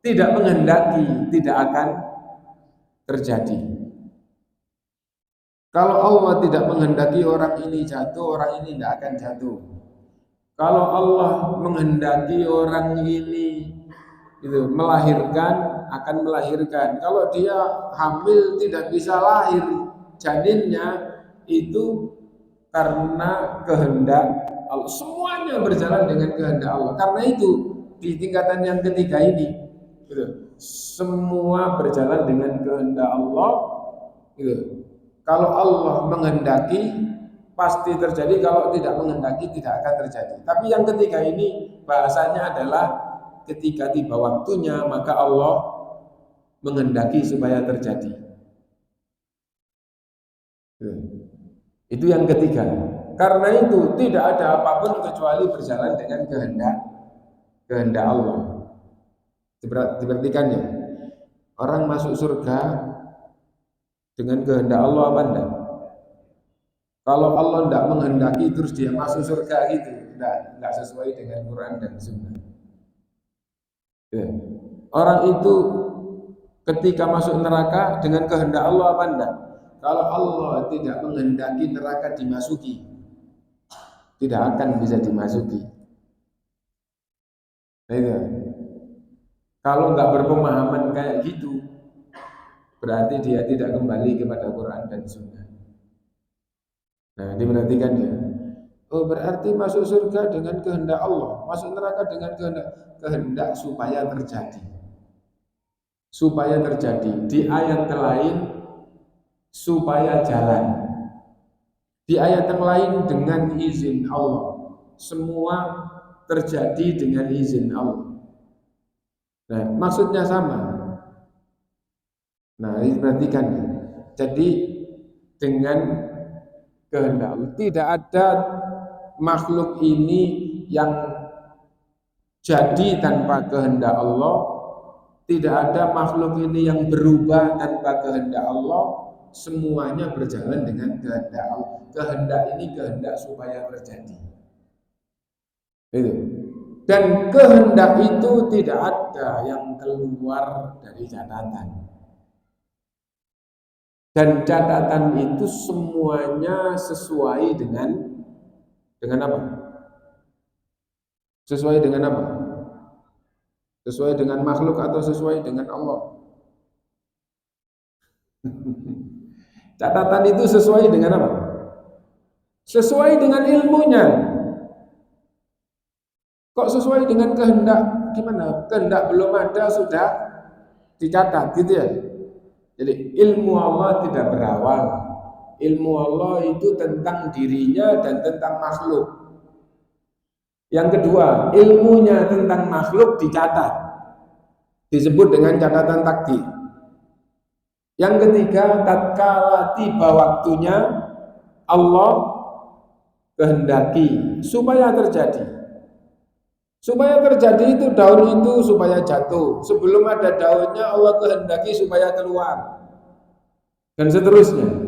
tidak menghendaki, tidak akan terjadi. Kalau Allah tidak menghendaki orang ini jatuh, orang ini tidak akan jatuh. Kalau Allah menghendaki orang ini melahirkan, akan melahirkan. Kalau dia hamil tidak bisa lahir janinnya, itu karena kehendak Allah. Semuanya berjalan dengan kehendak Allah. Karena itu di tingkatan yang ketiga ini, semua berjalan dengan kehendak Allah. Kalau Allah menghendaki pasti terjadi, kalau tidak menghendaki tidak akan terjadi. Tapi yang ketiga ini bahasanya adalah ketika tiba waktunya maka Allah menghendaki supaya terjadi. Itu yang ketiga. Karena itu tidak ada apapun kecuali berjalan dengan kehendak Allah. Diperhatikannya. Orang masuk surga dengan kehendak Allah apa enggak? Kalau Allah enggak menghendaki terus dia masuk surga gitu, enggak sesuai dengan Quran dan Sunnah. Ya. Orang itu ketika masuk neraka dengan kehendak Allah apa enggak? Kalau Allah tidak menghendaki neraka dimasuki, tidak akan bisa dimasuki. Nah, kalau enggak berpemahaman kayak gitu, berarti dia tidak kembali kepada Quran dan Sunnah. Nah, diperhatikan ya. Oh, berarti masuk surga dengan kehendak Allah, masuk neraka dengan kehendak supaya terjadi. Supaya terjadi. Di ayat lain supaya jalan. Di ayat yang lain dengan izin Allah. Semua terjadi dengan izin Allah. Nah, maksudnya sama. Nah, diperhatikan ya. Jadi dengan kehendak Allah. Tidak ada makhluk ini yang jadi tanpa kehendak Allah. Tidak ada makhluk ini yang berubah tanpa kehendak Allah. Semuanya berjalan dengan kehendak Allah. Kehendak ini kehendak supaya terjadi. Itu. Dan kehendak itu tidak ada yang keluar dari catatan. Dan catatan itu semuanya sesuai dengan apa? Sesuai dengan apa? Sesuai dengan makhluk atau sesuai dengan Allah? Catatan itu sesuai dengan apa? Sesuai dengan ilmunya. Kok sesuai dengan kehendak? Gimana? Kehendak belum ada sudah dicatat gitu ya. Jadi ilmu Allah tidak berawal. Ilmu Allah itu tentang dirinya dan tentang makhluk. Yang kedua, ilmunya tentang makhluk dicatat. Disebut dengan catatan takdir. Yang ketiga, tatkala tiba waktunya Allah kehendaki supaya terjadi. Supaya terjadi itu daun itu supaya jatuh. Sebelum ada daunnya Allah kehendaki supaya keluar. Dan seterusnya.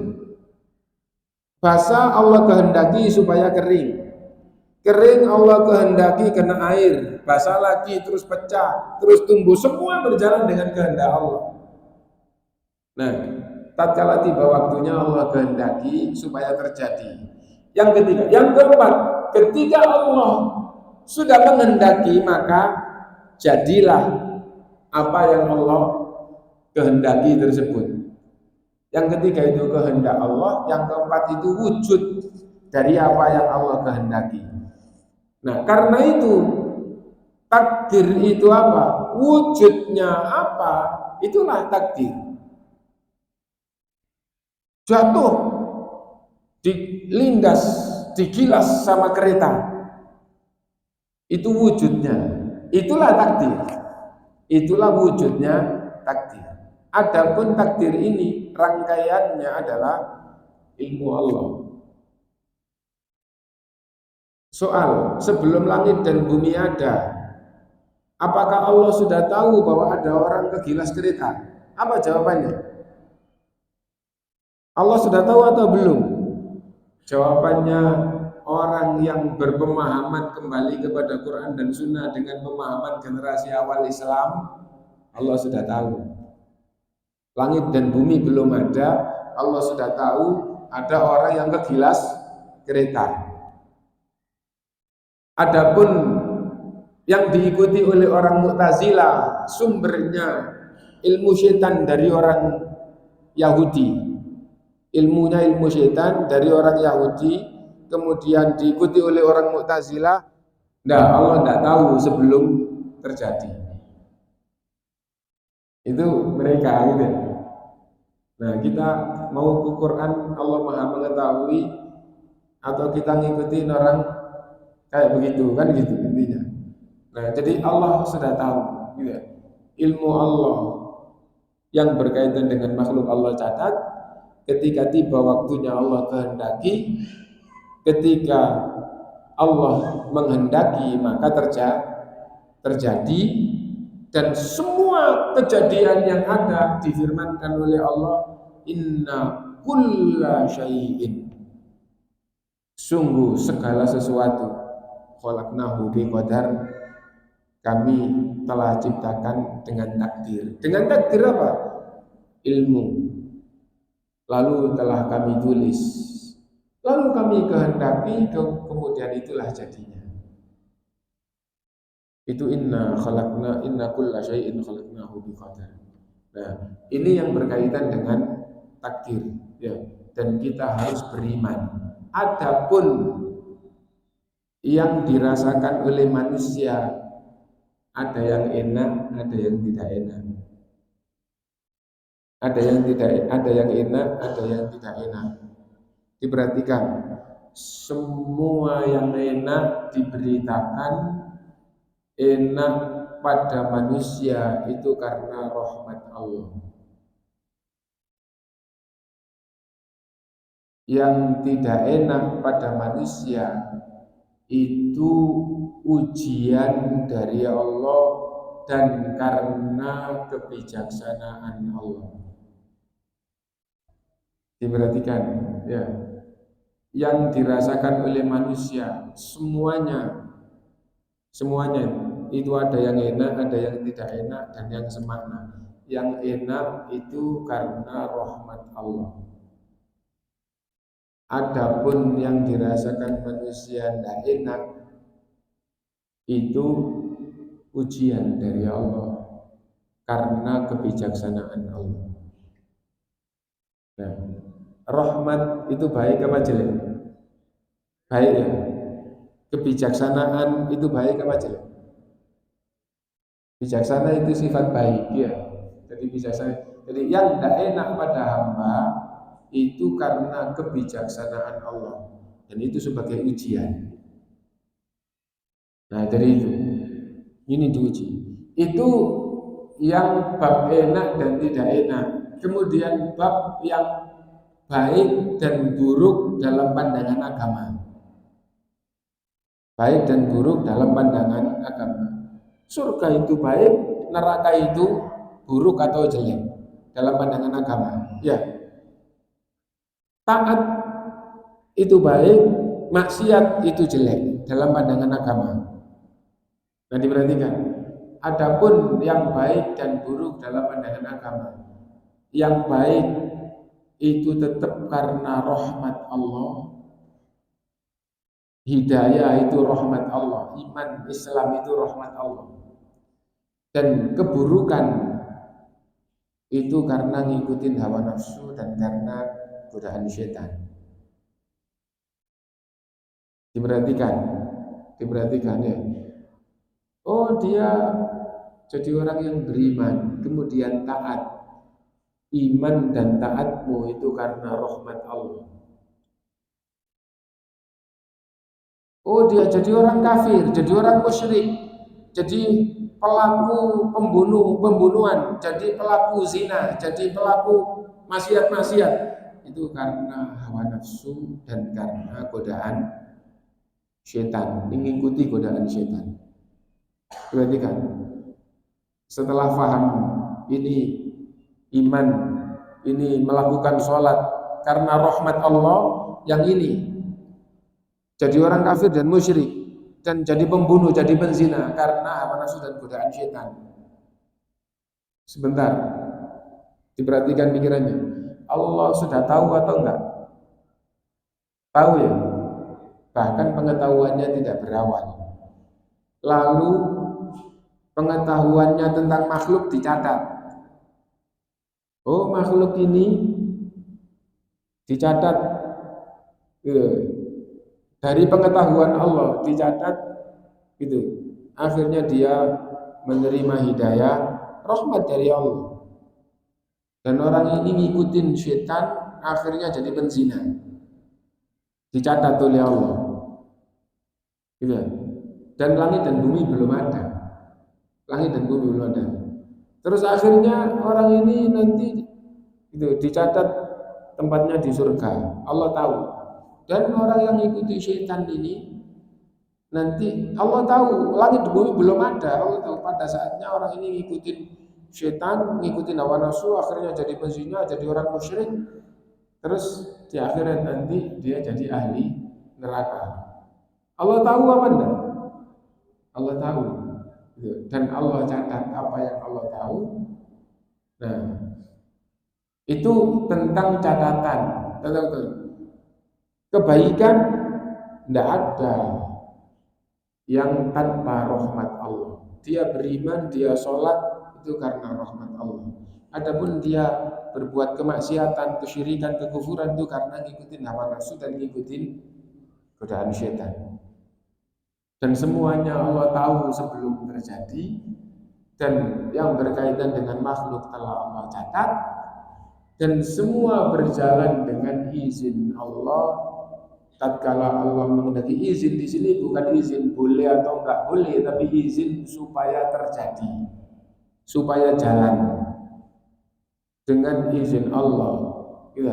Basah Allah kehendaki supaya kering. Kering Allah kehendaki kena air. Basah lagi terus pecah, terus tumbuh. Semua berjalan dengan kehendak Allah. Nah, tatkala tiba waktunya Allah kehendaki supaya terjadi. Yang ketiga, yang keempat, ketika Allah sudah menghendaki maka jadilah apa yang Allah kehendaki tersebut. Yang ketiga itu kehendak Allah, yang keempat itu wujud dari apa yang Allah kehendaki. Nah, karena itu takdir itu apa? Wujudnya apa? Itulah takdir. Jatuh, dilindas, digilas sama kereta. Itu wujudnya. Itulah takdir. Itulah wujudnya takdir. Adapun takdir ini rangkaiannya adalah ilmu Allah. Soal, sebelum langit dan bumi ada, apakah Allah sudah tahu bahwa ada orang kegilas kereta? Apa jawabannya? Allah sudah tahu atau belum? Jawabannya, orang yang berpemahaman kembali kepada Quran dan Sunnah dengan pemahaman generasi awal Islam, Allah sudah tahu. Langit dan bumi belum ada, Allah sudah tahu ada orang yang kegilas kereta. Adapun yang diikuti oleh orang Mu'tazilah, sumbernya ilmu setan dari orang Yahudi. Ilmunya ilmu setan dari orang Yahudi, kemudian diikuti oleh orang Mu'tazilah. Nah, Allah tidak tahu sebelum terjadi. Itu mereka gitu. Nah, kita mau ke Quran Allah Maha mengetahui atau kita ngikutin orang kayak begitu kan gitu intinya. Nah, jadi Allah sudah tahu gitu. Ilmu Allah yang berkaitan dengan makhluk Allah catat, ketika tiba waktunya Allah kehendaki, ketika Allah menghendaki maka terjadi, dan semua kejadian yang ada difirmankan oleh Allah, inna kulla syai'in, sungguh segala sesuatu, khalaqnahu biqadar, kami telah ciptakan dengan takdir. Dengan takdir apa? Ilmu. Lalu telah kami tulis, lalu kami kehendaki, kemudian itulah jadinya. Itu inna kulla syai'in khalaqnahu biqadar. Nah, ini yang berkaitan dengan takdir, ya. Dan kita harus beriman. Adapun yang dirasakan oleh manusia, ada yang enak, ada yang tidak enak. Ada yang enak, ada yang tidak enak. Diperhatikan, semua yang enak diberitakan enak pada manusia itu karena rahmat Allah. Yang tidak enak pada manusia itu ujian dari Allah dan karena kebijaksanaan Allah. Diperhatikan, ya. Yang dirasakan oleh manusia semuanya itu ada yang enak, ada yang tidak enak, dan yang semakna. Yang enak itu karena rahmat Allah. Adapun yang dirasakan manusia tidak enak itu ujian dari Allah karena kebijaksanaan Allah. Nah, rahmat itu baik apa jelek? Baik ya. Kebijaksanaan itu baik apa jelek? Bijaksana itu sifat baik ya. Jadi bijaksana. Jadi yang tidak enak pada hamba itu karena kebijaksanaan Allah, dan itu sebagai ujian. Nah, jadi itu ini diuji. Itu yang bab enak dan tidak enak. Kemudian bab yang baik dan buruk dalam pandangan agama. Baik dan buruk dalam pandangan agama. Surga itu baik, neraka itu buruk atau jelek dalam pandangan agama. Ya. Taat itu baik, maksiat itu jelek dalam pandangan agama. Nah, diperhatikan. Adapun yang baik dan buruk dalam pandangan agama. Yang baik itu tetap karena rahmat Allah. hidayah itu rahmat Allah, iman Islam itu rahmat Allah. Dan keburukan itu karena ngikutin hawa nafsu dan karena godaan setan. Diperhatikan ya. Oh, dia jadi orang yang beriman, kemudian taat. Iman dan taatmu itu karena rahmat Allah. Oh, dia jadi orang kafir, jadi orang musyrik, jadi pelaku pembunuhan, jadi pelaku zina, jadi pelaku maksiat-maksiat. Itu karena hawa nafsu dan karena godaan setan, mengikuti godaan setan. Perhatikan, setelah paham ini iman, ini melakukan sholat karena rahmat Allah, yang ini jadi orang kafir dan musyrik dan jadi pembunuh, jadi penzina karena hawa nafsu dan godaan setan. Sebentar, diperhatikan pikirannya. Allah sudah tahu atau enggak? Tahu ya. Bahkan pengetahuannya tidak berawal. Lalu pengetahuannya tentang makhluk dicatat. Oh, makhluk ini dicatat dari pengetahuan Allah dicatat gitu. Akhirnya dia menerima hidayah rahmat dari Allah. Dan orang ini ngikutin setan, akhirnya jadi penzina. Dicatat oleh Allah. Gitu. Dan langit dan bumi belum ada. Langit dan bumi belum ada. Terus akhirnya orang ini nanti itu dicatat tempatnya di surga. Allah tahu. Dan orang yang ikuti setan ini nanti Allah tahu langit dan bumi belum ada. Allah tahu pada saatnya orang ini ngikutin setan, ngikutin hawa nafsu, akhirnya jadi penzina, jadi orang musyrik. Terus di akhirat nanti dia jadi ahli neraka. Allah tahu apa enggak? Allah tahu. Dan Allah catat apa yang Allah tahu. Nah, itu tentang catatan. Tentang kebaikan tidak ada yang tanpa rahmat Allah. Dia beriman, dia sholat itu karena rahmat Allah. Adapun dia berbuat kemaksiatan, kesyirikan, kekufuran itu karena ngikutin hawa nafsu dan ngikutin godaan setan. Dan semuanya Allah tahu sebelum terjadi, dan yang berkaitan dengan makhluk telah Allah catat, dan semua berjalan dengan izin Allah. Tatkala Allah mengendaki izin di sini bukan izin boleh atau enggak boleh, tapi izin supaya terjadi, supaya jalan dengan izin Allah. Gitu.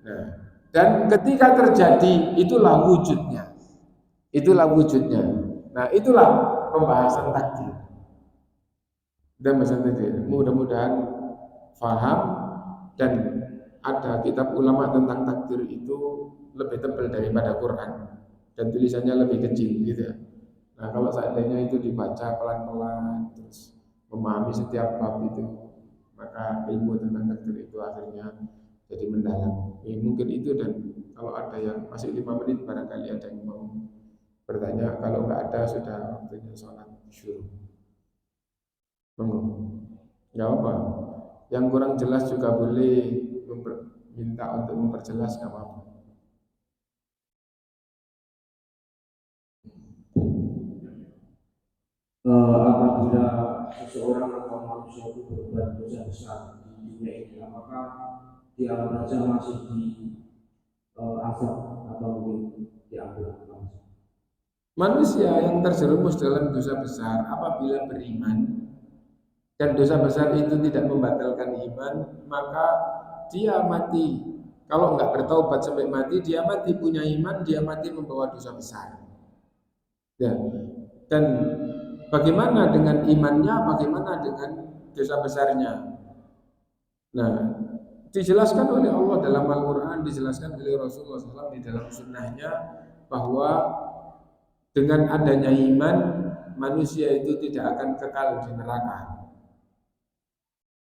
Nah, dan ketika terjadi itulah wujudnya. Itulah wujudnya. Nah, itulah pembahasan takdir. Dan mudah-mudahan faham, dan ada kitab ulama tentang takdir itu lebih tebal daripada Quran dan tulisannya lebih kecil gitu ya. Nah, kalau seandainya itu dibaca pelan-pelan terus memahami setiap bab itu, maka ilmu tentang takdir itu akhirnya jadi mendalam. Mungkin itu, dan kalau ada yang masih 5 menit barangkali ada yang mau bertanya, kalau enggak ada sudah waktunya sholat syuruh. Enggak apa. Yang kurang jelas juga boleh minta untuk memperjelas, enggak apa-apa. Apabila seseorang atau manusia itu berbuat dosa besar di dunia ini, apakah dia saja masih di azab atau mungkin diambil? Manusia yang terjerumus dalam dosa besar apabila beriman dan dosa besar itu tidak membatalkan iman, maka dia mati. Kalau enggak bertaubat sampai mati, dia mati punya iman, dia mati membawa dosa besar. Ya. Dan bagaimana dengan imannya, bagaimana dengan dosa besarnya? Nah, dijelaskan oleh Allah dalam Al-Quran, dijelaskan oleh Rasulullah SAW di dalam sunnahnya, bahwa dengan adanya iman, manusia itu tidak akan kekal di neraka.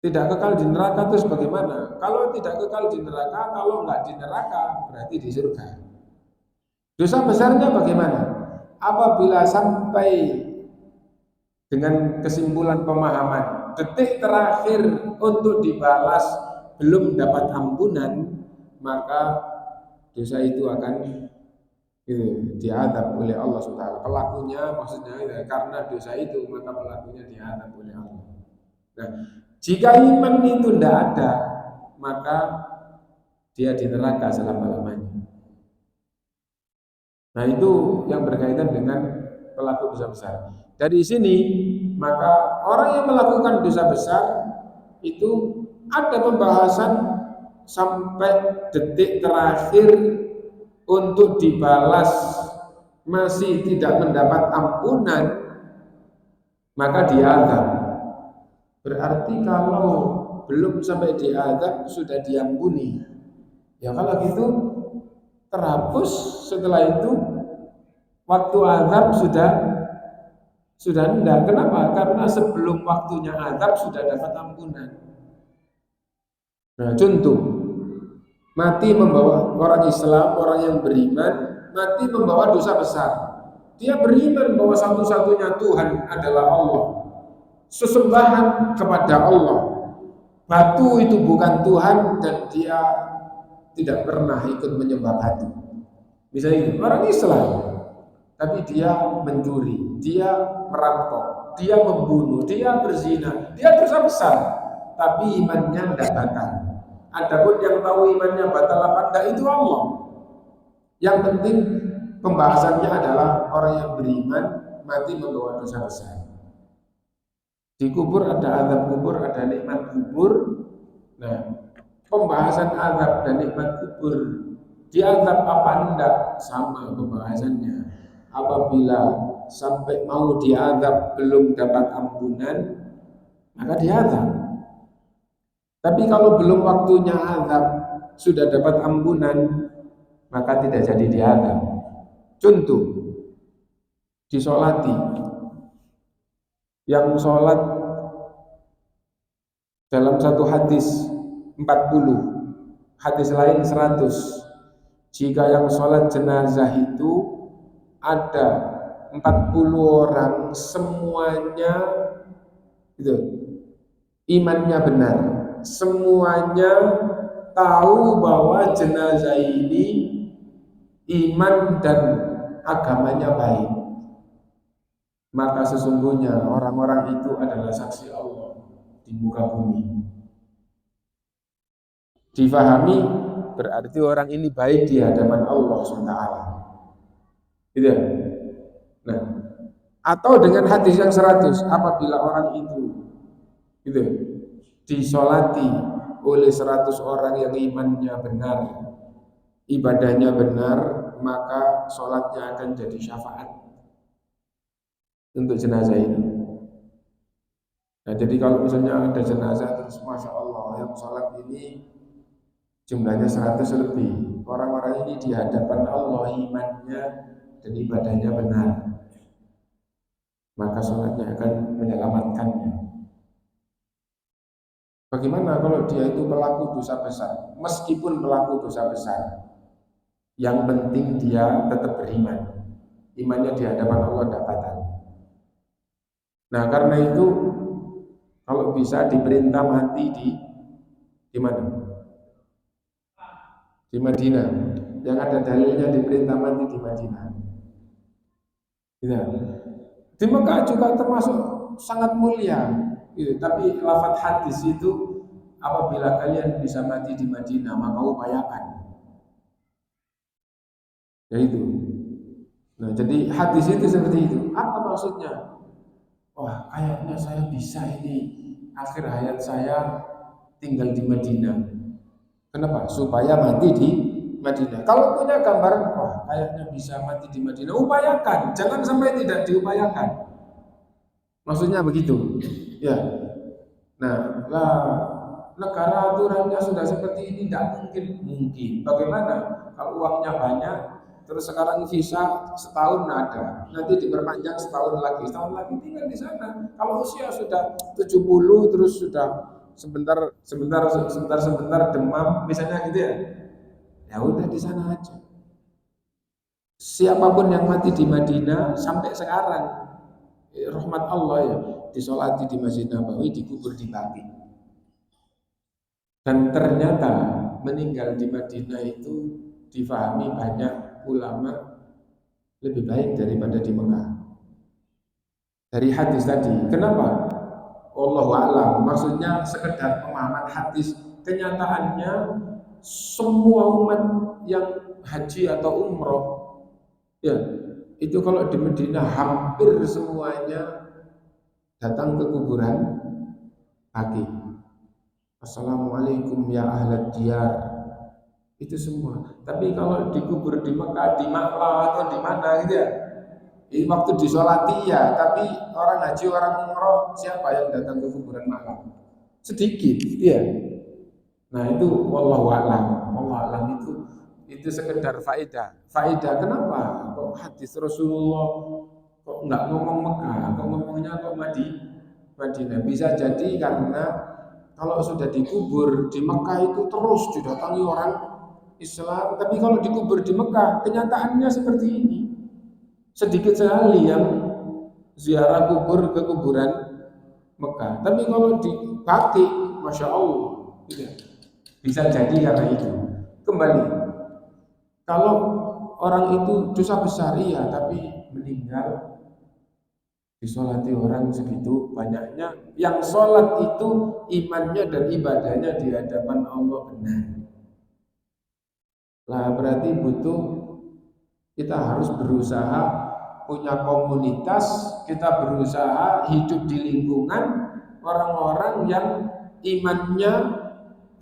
Tidak kekal di neraka terus bagaimana? Kalau tidak kekal di neraka, kalau enggak di neraka berarti di surga. Dosa besarnya bagaimana? Apabila sampai dengan kesimpulan pemahaman detik terakhir untuk dibalas belum dapat ampunan, maka dosa itu akan diadab oleh Allah SWT. Pelakunya maksudnya karena dosa itu maka pelakunya diadab oleh Allah. Nah, jika iman itu tidak ada, maka dia di neraka selama-lamanya. Nah, itu yang berkaitan dengan pelaku dosa besar. Dari sini, maka orang yang melakukan dosa besar itu ada pembahasan sampai detik terakhir untuk dibalas masih tidak mendapat ampunan, maka diazab. Berarti kalau belum sampai diazab sudah diampuni. Ya kalau gitu terhapus, setelah itu waktu azab sudah enggak. Kenapa? Karena sebelum waktunya azab sudah dapat ampunan. Nah, contoh mati membawa orang Islam, orang yang beriman, mati membawa dosa besar. Dia beriman bahwa satu-satunya Tuhan adalah Allah. Sesembahan kepada Allah. Batu itu bukan Tuhan dan dia tidak pernah ikut menyembah batu. Misalnya orang Islam, tapi dia mencuri, dia merampok, dia membunuh, dia berzina, dia dosa besar, tapi imannya tidak batal. Adapun yang tahu imannya batal apa enggak itu Allah. Yang penting pembahasannya adalah orang yang beriman mati membawa dosa besar. Di kubur ada azab kubur, ada nikmat kubur. Nah, pembahasan azab dan nikmat kubur, diazab apa enggak sama pembahasannya. Apabila sampai mau diazab belum dapat ampunan, maka diazab. Tapi kalau belum waktunya azab sudah dapat ampunan, maka tidak jadi diazab. Contoh, disolati. Yang sholat dalam satu hadis 40, hadis lain 100. Jika yang sholat jenazah itu ada 40 orang, semuanya itu imannya benar, semuanya tahu bahwa jenazah ini iman dan agamanya baik, maka sesungguhnya orang-orang itu adalah saksi Allah di muka bumi. Difahami berarti orang ini baik di hadapan Allah SWT. Gitu ya? Nah, atau dengan hadis yang 100, apabila orang itu gitu disolati oleh 100 orang yang imannya benar, ibadahnya benar, maka sholatnya akan jadi syafaat untuk jenazah ini. Nah, jadi kalau misalnya ada jenazah terus Masya Allah yang sholat ini jumlahnya 100 lebih, orang-orang ini di hadapan Allah imannya dan ibadahnya benar, maka sholatnya akan menyelamatkannya. Bagaimana kalau dia itu pelaku dosa besar? Meskipun pelaku dosa besar, yang penting dia tetap beriman, imannya di hadapan Allah tidak batal. Nah, karena itu kalau bisa diperintah mati di mana? Di Madinah. Yang ada dalilnya diperintah mati di Madinah. Ya. Di Mekah juga termasuk sangat mulia. Gitu. Tapi lafaz hadis itu apabila kalian bisa mati di Madinah maka upayakan. Ya itu. Nah, jadi hadis itu seperti itu. Apa maksudnya? Wah, kayaknya saya bisa ini akhir hayat saya tinggal di Madinah. Kenapa? Supaya mati di Madinah. Kalau punya gambaran, wah kayaknya bisa mati di Madinah, upayakan. Jangan sampai tidak diupayakan. Maksudnya begitu. Ya. Nah, negara aturannya sudah seperti ini, tidak mungkin. Bagaimana? Kalau uangnya banyak, terus sekarang visa setahun ada, nanti diperpanjang setahun lagi tinggal di sana. Kalau usia sudah 70, terus sudah sebentar demam, misalnya gitu ya, ya udah di sana aja. Siapapun yang mati di Madinah sampai sekarang, rahmat Allah ya, disolati di Masjid Nabawi, dikubur di Baqi. Dan ternyata meninggal di Madinah itu difahami banyak ulama lebih baik daripada di Mekah. Dari hadis tadi, kenapa? Wallahu a'lam. Maksudnya sekedar pemahaman hadis. Kenyataannya semua umat yang haji atau umroh, ya itu kalau di Madinah hampir semuanya datang ke kuburan Baqi. Assalamualaikum ya ahlad diyar. Itu semua. Tapi kalau dikubur di Mekah, di Makkah atau di mana gitu ya, ini waktu disolati ya, tapi orang haji, orang umroh, siapa yang datang ke kuburan malam? Sedikit, ya. Nah itu wallahu a'lam. Wallahu a'lam itu sekedar faedah. Faedah kenapa? Kok hadis Rasulullah kok nggak ngomong Mekah, kok ngomongnya kok Madinah? Bisa jadi karena kalau sudah dikubur di Mekah itu terus didatangi orang Islam, tapi kalau dikubur di Mekah kenyataannya seperti ini. Sedikit sekali yang ziarah kubur ke kuburan Mekah. Tapi kalau di Baqi, Masya Allah, bisa jadi karena itu. Kembali, kalau orang itu dosa besar iya, tapi meninggal disolati orang segitu banyaknya, yang sholat itu imannya dan ibadahnya di hadapan Allah benar. Lah berarti butuh, kita harus berusaha punya komunitas, kita berusaha hidup di lingkungan orang-orang yang imannya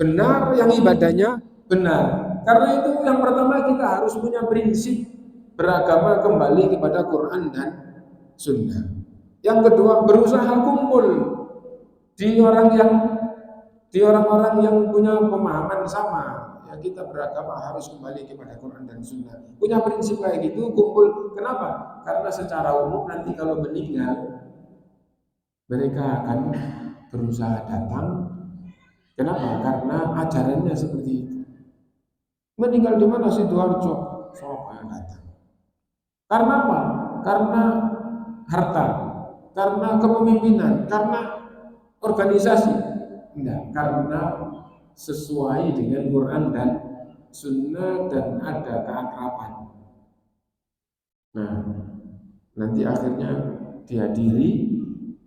benar, yang ibadahnya benar. Karena itu yang pertama kita harus punya prinsip beragama kembali kepada Quran dan Sunnah. Yang kedua, berusaha kumpul di orang-orang yang punya pemahaman sama. Ya, kita beragama harus kembali kepada Quran dan Sunnah. Punya prinsip kayak gitu, kumpul. Kenapa? Karena secara umum nanti kalau meninggal, mereka akan berusaha datang. Kenapa? Karena ajarannya seperti itu. Meninggal di mana? Sidoarjo, Surabaya datang. Karena apa? Karena harta, karena kepemimpinan, karena organisasi. Enggak, karena sesuai dengan Quran dan Sunnah dan ada keakraban. Nah, nanti akhirnya dihadiri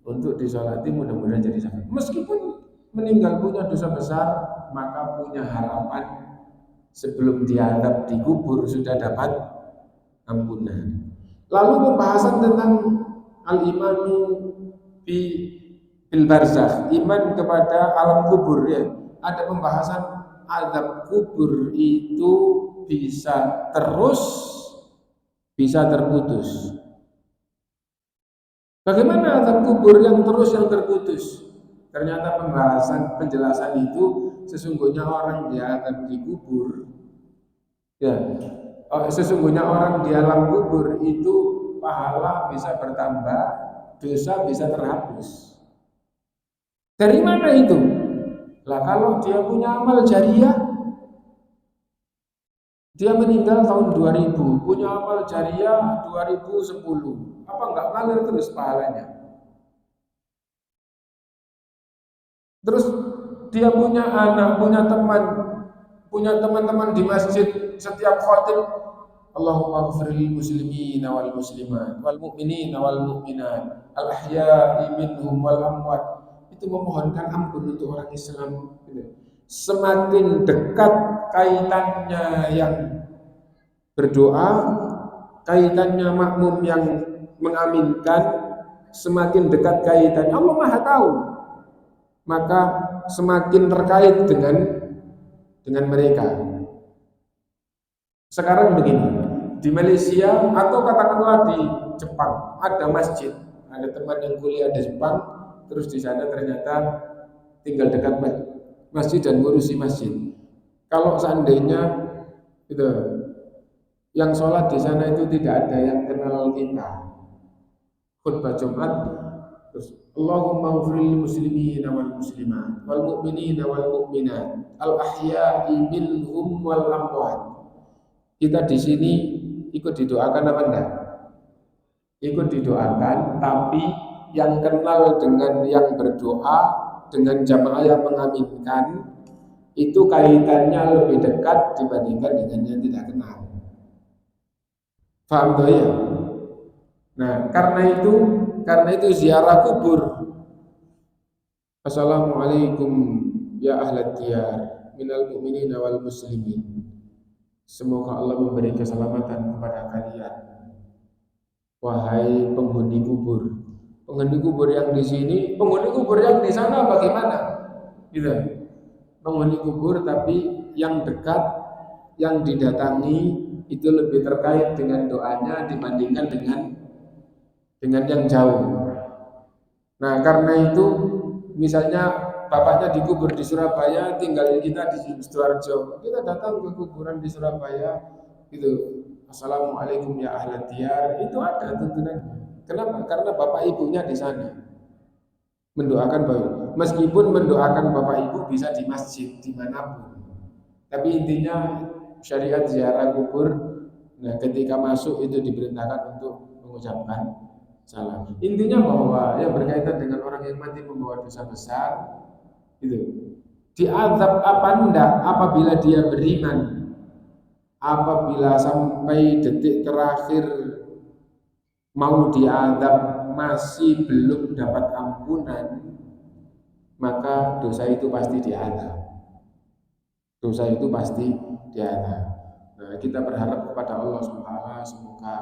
untuk disolati, mudah-mudahan jadi sahabat. Meskipun meninggal punya dosa besar, maka punya harapan sebelum diadab dikubur sudah dapat ampunan. Lalu pembahasan tentang al-imanu bil barzakh, iman kepada alam kubur ya. Ada pembahasan azab kubur itu bisa terus, bisa terputus. Bagaimana azab kubur yang terus, yang terputus? Ternyata penjelasan itu sesungguhnya orang diazab di kubur, ya, sesungguhnya orang di alam kubur itu pahala bisa bertambah, dosa bisa terhapus. Dari mana itu? Lah kalau dia punya amal jariah, dia meninggal tahun 2000, punya amal jariah 2010, apa enggak ngalir terus pahalanya? Terus dia punya anak, punya teman-teman di masjid, setiap khotib Allahumma ghfirlil muslimina wal muslimat wal mu'minina wal mu'minat al ahya'i minhum wal amwat. Itu memohonkan ampun untuk orang Islam. Semakin dekat kaitannya yang berdoa, kaitannya makmum yang mengaminkan, semakin dekat kaitannya, Allah Maha tahu, maka semakin terkait dengan mereka. Sekarang begini, di Malaysia atau katakanlah di Jepang ada masjid, ada teman yang kuliah di Jepang, terus di sana ternyata tinggal dekat masjid dan ngurusi masjid. Kalau seandainya itu yang sholat di sana itu tidak ada yang kenal kita, khutbah Jumat terus Allahumma ghfirlil muslimina wal muslimat wal mu'minina wal mu'minat al ahya'i minhum wal amwat. Kita di sini ikut didoakan apa enggak? Ikut didoakan, tapi yang kenal dengan yang berdoa, dengan jamaah yang mengaminkan, itu kaitannya lebih dekat dibandingkan dengan yang tidak kenal. Paham toh ya? Nah, karena itu ziarah kubur. Assalamualaikum ya ahlat diyar minal mu'minina wal muslimin. Semoga Allah memberi keselamatan kepada kalian, wahai penghuni kubur. Penghuni kubur yang di sini, penghuni kubur yang di sana bagaimana? Gitu. Penghuni kubur tapi yang dekat, yang didatangi itu lebih terkait dengan doanya dibandingkan dengan yang jauh. Nah, karena itu misalnya bapaknya dikubur di Surabaya, tinggal kita di Sidoarjo. Kita datang ke kuburan di Surabaya, gitu. Assalamualaikum ya ahlat diyar. Itu ada tuntunannya. Kenapa? Karena bapak ibunya di sana. Mendoakan bapak. Meskipun mendoakan bapak ibu bisa di masjid dimanapun. Tapi intinya syariat ziarah kubur. Nah, ketika masuk itu diperintahkan untuk mengucapkan salam. Intinya bahwa yang berkaitan dengan orang yang mati membawa dosa besar itu diazab apa enggak apabila dia beriman, apabila sampai detik terakhir mau diazab masih belum dapat ampunan, maka dosa itu pasti diazab. Dosa itu pasti diazab. Nah, kita berharap kepada Allah SWT semoga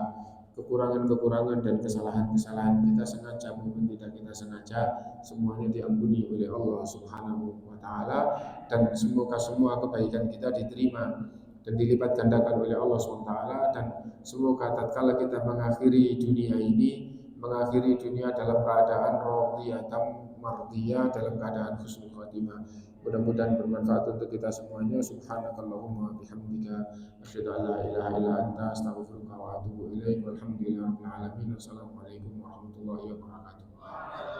kekurangan-kekurangan dan kesalahan-kesalahan kita sengaja maupun tidak kita sengaja semuanya diampuni oleh Allah Subhanahu wa taala, dan semoga semua kebaikan kita diterima dan dilipat gandakan oleh Allah SWT, dan semoga tatkala kita mengakhiri dunia ini, mengakhiri dunia dalam keadaan radiyatan mardiyah, dalam keadaan husnul khotimah. Mudah-mudahan bermanfaat untuk kita semuanya. Subhanakallahumma bihamdika asyhadu an la ilaha illa anta astaghfiruka wa atubu ilaik. Walhamdulillahirabbil alamin. Wassalamualaikum warahmatullahi wabarakatuh.